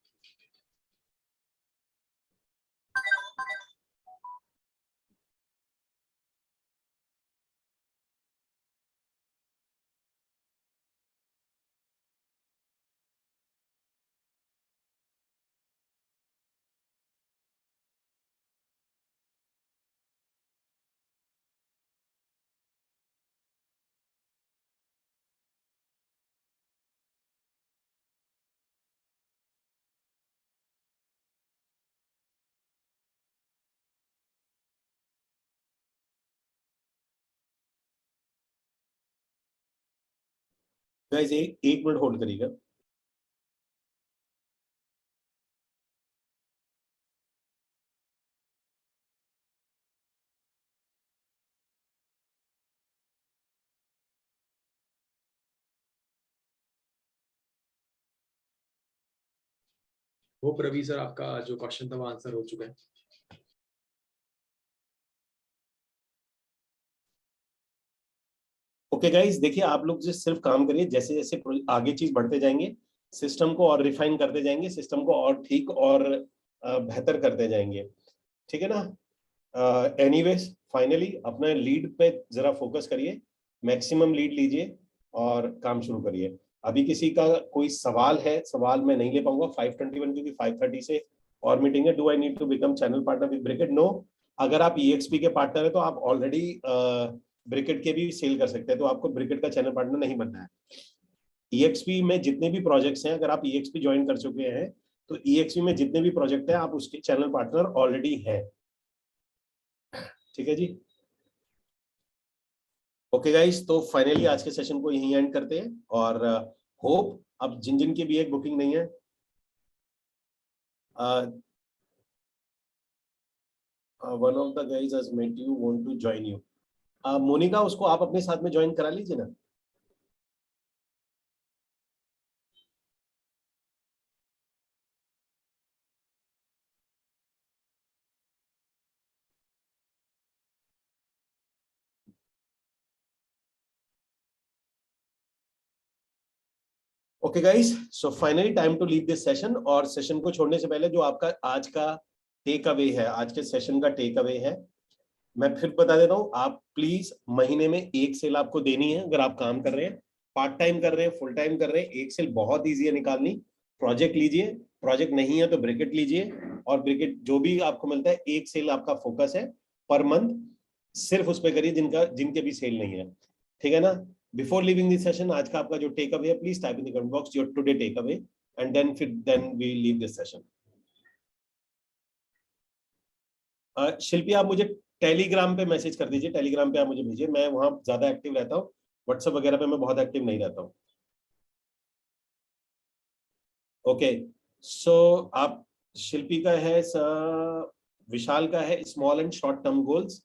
गाइस एक मिनट होल्ड करिएगा। वो रवि सर, आपका जो क्वेश्चन था वो आंसर हो चुका है। ओके गाइस, देखिए आप लोग जो सिर्फ काम करिए, जैसे जैसे आगे चीज बढ़ते जाएंगे, सिस्टम को और रिफाइन करते जाएंगे, सिस्टम को और ठीक और बेहतर करते जाएंगे, ठीक है ना। एनीवेज फाइनली अपने लीड पे जरा फोकस करिए, मैक्सिमम लीड लीजिए और काम शुरू करिए। अभी किसी का कोई सवाल है? सवाल मैं नहीं ले पाऊंगा 5:21, क्योंकि 5:30 से और मीटिंग है। Do I need to become channel partner with Bricket? No. अगर आप EXP के पार्टनर है तो आप ऑलरेडी ब्रिकेट के भी सेल कर सकते हैं, तो आपको ब्रिकेट का चैनल पार्टनर नहीं बनना है। EXP में जितने भी प्रोजेक्ट्स हैं, अगर आप EXP ज्वाइन कर चुके हैं तो EXP में जितने भी प्रोजेक्ट हैं आप उसके चैनल पार्टनर ऑलरेडी हैं, ठीक है जी। ओके गाइस, तो फाइनली आज के सेशन को यहीं एंड करते हैं, और होप अब जिन जिन की भी एक बुकिंग नहीं है, one of the guys has met you, want to join you. Monika, उसको आप अपने साथ में ज्वाइन करा लीजिए ना। Okay guys, so finally time to leave this session. और सेशन को छोड़ने से पहले जो आपका आज का टेक अवे है, आज के सेशन का टेक अवे है, मैं फिर बता देता हूँ। आप प्लीज महीने में 1 सेल आपको देनी है अगर आप काम कर रहे हैं। पार्ट टाइम कर रहे हैं, फुल टाइम कर रहे हैं, एक सेल बहुत ईजी है निकालनी। प्रोजेक्ट लीजिए, प्रोजेक्ट नहीं है तो ब्रिकेट लीजिए, और ब्रिकेट जो भी आपको मिलता है, एक सेल आपका फोकस है पर मंथ, सिर्फ उस पर करिए जिनके भी सेल नहीं है, ठीक है ना। बिफोर लिविंग दिस सेशन, आज का आपका जो टेक अवे है, please type in the comment box your today take away, and then we leave this session. Shilpi, आप मुझे टेलीग्राम पे मैसेज कर दीजिए, टेलीग्राम पे आप मुझे भेजिए, मैं वहां ज्यादा एक्टिव रहता हूँ, व्हाट्सएप वगैरह पे मैं बहुत एक्टिव नहीं रहता हूँ। ओके, सो आप, शिल्पी का है, विशाल का है small and short term goals,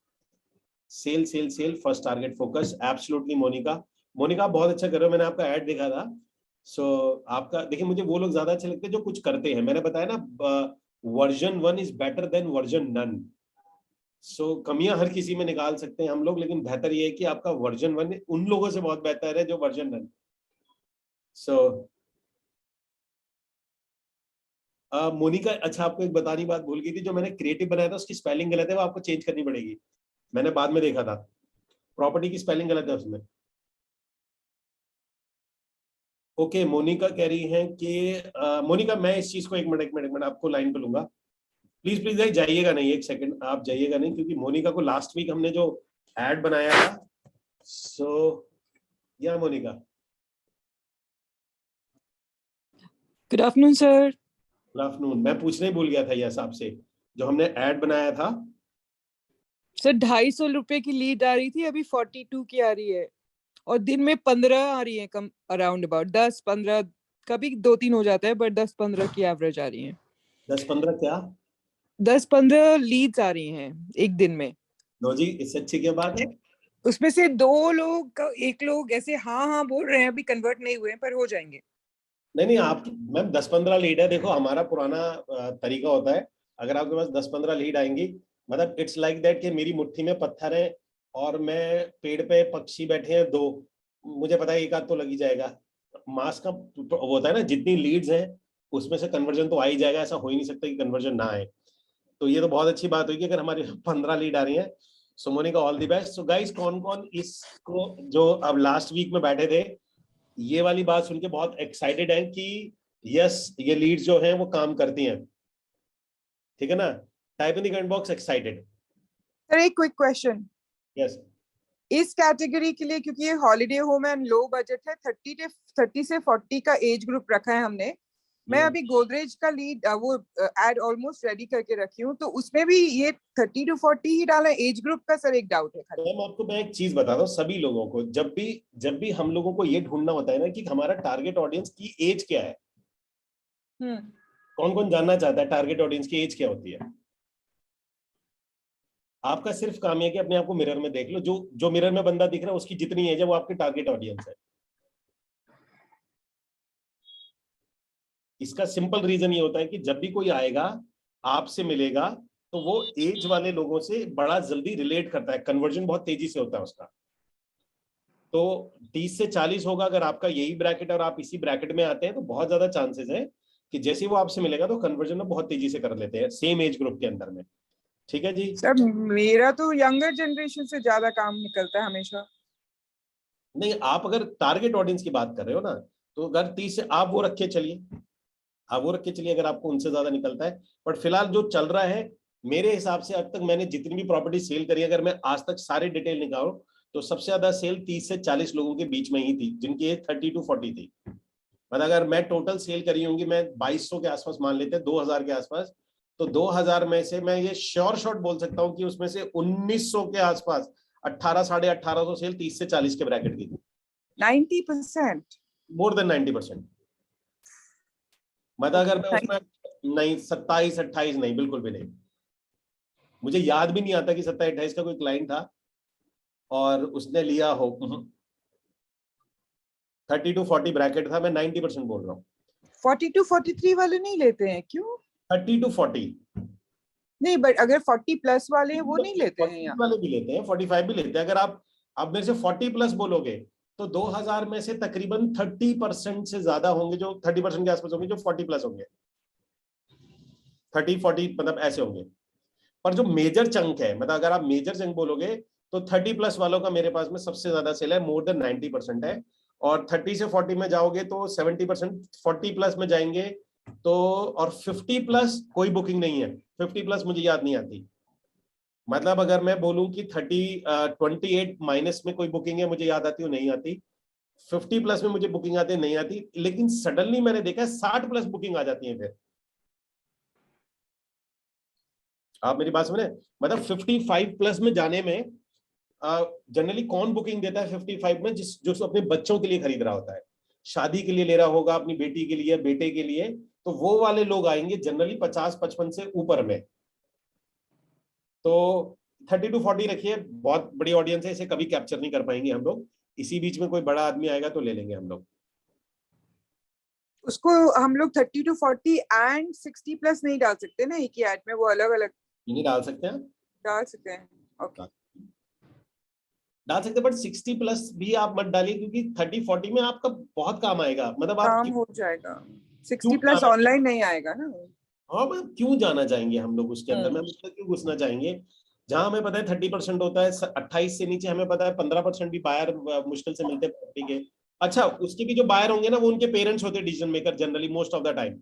sale sale sale, first target focus, absolutely. Monika आप बहुत अच्छा कर रहे हो, मैंने आपका ऐड देखा था। सो आपका देखिए, मुझे वो लोग ज्यादा अच्छे लगते हैं जो कुछ करते हैं। मैंने बताया ना, version 1 is better than version none. So कमियां हर किसी में निकाल सकते हैं हम लोग, लेकिन बेहतर ये है कि आपका वर्जन 1 उन लोगों से बहुत बेहतर है जो वर्जन नन। सो मोनिका, अच्छा आपको एक बतानी बात भूल गई थी, जो मैंने क्रिएटिव बनाया था उसकी स्पेलिंग गलत है, वो आपको चेंज करनी पड़ेगी। मैंने बाद में देखा था, प्रॉपर्टी की स्पेलिंग गलत है उसमें। ओके, मोनिका कह रही है कि मोनिका, मैं इस चीज को एक मिनट आपको लाइन पे लूंगा। प्लीज प्लीज भाई जाइएगा नहीं, एक सेकंड आप जाइएगा नहीं, क्योंकि मोनिका को लास्ट वीक हमने जो एड बनाया था, so yeah Monika. Good afternoon sir. Good afternoon. मैं पूछने ही भूल गया था यस आपसे, जो हमने ऐड बनाया था सर 250 रुपए की लीड आ रही थी, अभी 42 की आ रही है, और दिन में 15 आ रही है, कम अराउंड अबाउट 10-15, कभी 2-3 हो जाता है, बट 10-15 की एवरेज आ रही है। 10-15 क्या? 10-15 लीड्स आ रही हैं एक दिन में। नो जी, इससे अच्छी क्या बात है। उसमें से 2 लोग, एक लोग ऐसे हाँ बोल रहे हैं, अभी कन्वर्ट नहीं हुए हैं, पर हो जाएंगे। नहीं, आप मैम 10-15 लीड है। देखो हमारा पुराना तरीका होता है, अगर आपके पास 10-15 लीड आएंगी, मतलब इट्स लाइक दैट कि मेरी मुट्ठी में पत्थर है और मैं पेड़ पे पक्षी बैठे हैं 2, मुझे पता है एक आध तो लग ही जाएगा। मास का वो होता है ना, जितनी लीड्स हैं उसमें से कन्वर्जन तो आ ही जाएगा, ऐसा हो ही नहीं सकता कि कन्वर्जन ना आए। तो ये तो बहुत अच्छी बात हुई कि अगर हमारी 15 लीड आ रही है। So Monica, all the best. So guys, कौन कौन इसको जो अब लास्ट वीक में बैठे थे, ये वाली बात सुन के बहुत एक्साइटेड है कि यस ये लीड्स जो हैं वो काम करती हैं, ठीक है ना। Type in the comment box excited. Sir एक क्विक क्वेश्चन, यस, इस कैटेगरी के लिए, क्योंकि ये holiday home and low budget है, 30 से 40 का एज ग्रुप रखा है हमने। मैं अभी गोदरेज का लीड वो एड ऑलमोस्ट रेडी करके रखी हूँ, तो उसमें भी ये 30 to 40 ही डाला है एज ग्रुप का। सर एक डाउट है खाली। मैं एक चीज बताता हूँ सभी लोगों को, जब भी हम लोगों को ये ढूंढना होता है ना कि हमारा टारगेट ऑडियंस की एज क्या है, कौन कौन जानना चाहता है टारगेट ऑडियंस की एज क्या होती है। आपका सिर्फ काम है कि अपने आप को मिरर में देख लो, जो मिरर में बंदा दिख रहा है उसकी जितनी एज है वो आपकी टारगेट ऑडियंस है। इसका सिंपल रीजन ये होता है कि जब भी कोई आएगा आपसे मिलेगा तो वो एज वाले लोगों से बड़ा जल्दी रिलेट करता है, कन्वर्जन बहुत तेजी से होता है उसका। तो 30 से 40 होगा अगर आपका यही ब्रैकेट और आप इसी ब्रैकेट में आते हैं, तो बहुत ज्यादा चांसेस है कि जैसे वो आपसे मिलेगा तो कन्वर्जन में बहुत तेजी से कर लेते हैं सेम एज ग्रुप के अंदर में। ठीक है जी। सर मेरा तो यंगर जनरेशन से ज्यादा काम निकलता है हमेशा। नहीं, आप अगर टारगेट ऑडियंस की बात कर रहे हो ना, तो अगर 30 से आप वो रख के चलिए, अगर आपको उनसे ज्यादा निकलता है। बट फिलहाल जो चल रहा है, मेरे हिसाब से अब तक मैंने जितनी भी प्रॉपर्टी सेल करी, अगर मैं आज तक सारे डिटेल निकालूं तो सबसे ज्यादा सेल 30 से 40 लोगों के बीच में ही थी, जिनकी एज 30 to 40 थी। मतलब अगर मैं टोटल सेल करी होंगी, मैं 2200 के आसपास मान लेते हैं, 2000 के आसपास, तो 2000 में से मैं ये श्योर शॉट बोल सकता हूं कि उसमें से 1900 के आसपास 18 साढ़े 1800 सेल 30 से 40 के ब्रैकेट की थी। 90%, मोर देन 90%। मतलब अगर मैं उसमें नहीं 27-28 नहीं, बिल्कुल भी नहीं। मुझे याद भी नहीं आता कि 27-28 का कोई क्लाइंट था और उसने लिया हो। 30 to 40 ब्रैकेट था, मैं 90% बोल रहा हूँ। 40 to 43 वाले नहीं लेते हैं क्यों? 30 to 40 नहीं, बट अगर 40 प्लस वाले हैं वो नहीं लेते हैं यहाँ। वाले भी लेते हैं, 45 भी लेते हैं। अगर आप मेरे से 40 प्लस बोलोगे तो 2000 में से तकरीबन 30% से ज्यादा होंगे, जो 30% के आसपास होंगे जो 40 प्लस होंगे, 30-40 मतलब ऐसे होंगे। पर जो मेजर चंक है, मतलब अगर आप मेजर चंक बोलोगे तो 30 प्लस वालों का मेरे पास में सबसे ज्यादा सेल है, मोर देन 90% है। और 30 से 40 में जाओगे तो 70%, 40 प्लस में जाएंगे तो, और 50 प्लस कोई बुकिंग नहीं है। 50 प्लस मुझे याद नहीं आती, मतलब अगर मैं बोलूं कि 28 माइनस में कोई बुकिंग है, मुझे याद आती है नहीं आती। 50 प्लस में मुझे बुकिंग आती है नहीं आती, लेकिन सडनली मैंने देखा है 60 प्लस बुकिंग आ जाती है। फिर आप मेरी बात समझे, मतलब 55 प्लस में जाने में जनरली कौन बुकिंग देता है 55 में? जो अपने बच्चों के लिए खरीद रहा होता है, शादी के लिए ले रहा होगा, अपनी बेटी के लिए, बेटे के लिए, तो वो वाले लोग आएंगे जनरली 50-55 से ऊपर में। तो 30 to 40 रखिए, बहुत बड़ी ऑडियंस है, इसे कभी कैप्चर नहीं कर पाएंगे हम लोग। इसी बीच में कोई बड़ा आदमी आएगा तो ले लेंगे हम लोग उसको। हम लोग 30 to 40 एंड 60 प्लस नहीं डाल सकते ना एक ही ऐड में, वो अलग अलग नहीं डाल सकते हैं, डाल सकते हैं। ओके डाल सकते हैं, बट 60 प्लस भी आप मत डालिए, क्योंकि 30-40 में आपका बहुत काम आएगा। मतलब आप काम हो जाएगा, क्यों 60 प्लस जाना, ऑनलाइन नहीं आएगा ना। हाँ मतलब क्यों जाना चाहेंगे हम लोग उसके अंदर में, हम उसमें क्यों घुसना चाहेंगे जहां हमें पता है 30% होता है। 28 से नीचे हमें पता है 15% भी बायर मुश्किल से मिलते हैं प्रॉपर्टी के। अच्छा, उसके भी जो बायर होंगे ना, वो उनके पेरेंट्स होते हैं decision maker generally most of the time.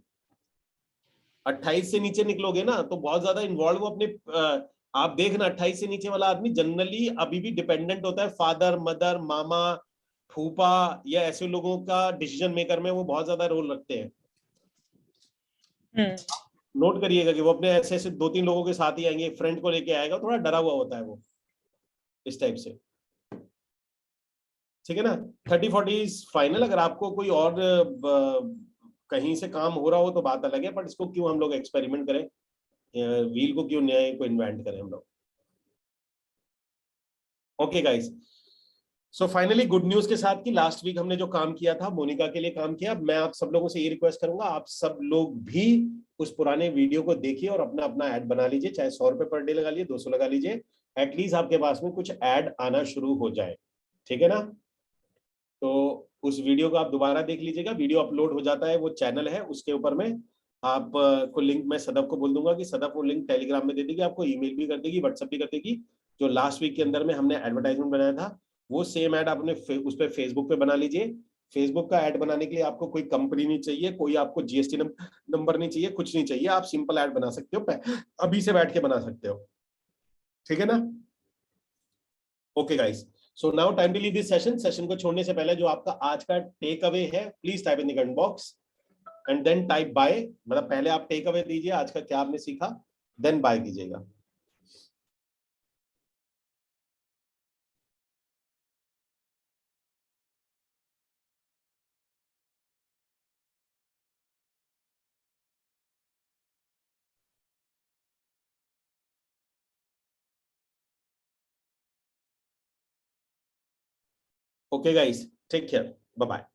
28 से नीचे निकलोगे ना तो बहुत ज्यादा इन्वॉल्व वो अपने आप देखना, 28 से नीचे वाला आदमी जनरली अभी भी डिपेंडेंट होता है फादर, मदर, मामा, फूफा या ऐसे लोगों का डिसीजन मेकर में वो बहुत ज्यादा रोल रखते हैं। नोट करिएगा कि वो अपने ऐसे ऐसे 2-3 लोगों के साथ ही आएंगे, फ्रेंड को लेके आएगा, थोड़ा डरा हुआ होता है वो इस टाइप से, ठीक है ना। 30-40 इज फाइनल। अगर आपको कोई और कहीं से काम हो रहा हो तो बात अलग है, बट इसको क्यों हम लोग एक्सपेरिमेंट करें, व्हील को क्यों नए को इन्वेंट करें हम लोग। Okay guys, so finally good news के साथ कि लास्ट वीक हमने जो काम किया था मोनिका के लिए काम किया। मैं आप सब लोगों से ये रिक्वेस्ट करूंगा, आप सब लोग भी उस पुराने वीडियो को देखिए और अपना अपना ऐड बना लीजिए, चाहे 100 रुपए पर डे लगा लीजिए, 200 लगा लीजिए, एटलीस्ट आपके पास में कुछ ऐड आना शुरू हो जाए, ठीक है ना। तो उस वीडियो को आप दोबारा देख लीजिएगा, वीडियो अपलोड हो जाता है, वो चैनल है उसके ऊपर में आप को लिंक मैं सदब को बोल दूंगा कि सदब वो लिंक टेलीग्राम में दे देगी, आपको ईमेल भी कर देगी, व्हाट्सएप भी कर देगी। जो लास्ट वीक के अंदर में हमने एडवर्टाइजमेंट बनाया था वो सेम ऐड आपने उस पर फेसबुक पे बना लीजिए। फेसबुक का ऐड बनाने के लिए आपको कोई कंपनी नहीं चाहिए, कोई आपको जीएसटी नंबर नहीं चाहिए, कुछ नहीं चाहिए, आप सिंपल ऐड बना सकते हो, अभी से बैठ के बना सकते हो, ठीक है ना। Okay guys, so now time to leave this session. Session को छोड़ने से पहले जो आपका आज का टेक अवे है, please type in the comment box and then type bye, मतलब पहले आप टेक अवे दीजिए आज का क्या आपने सीखा, देन बाय कीजिएगा। Okay guys, take care, bye bye.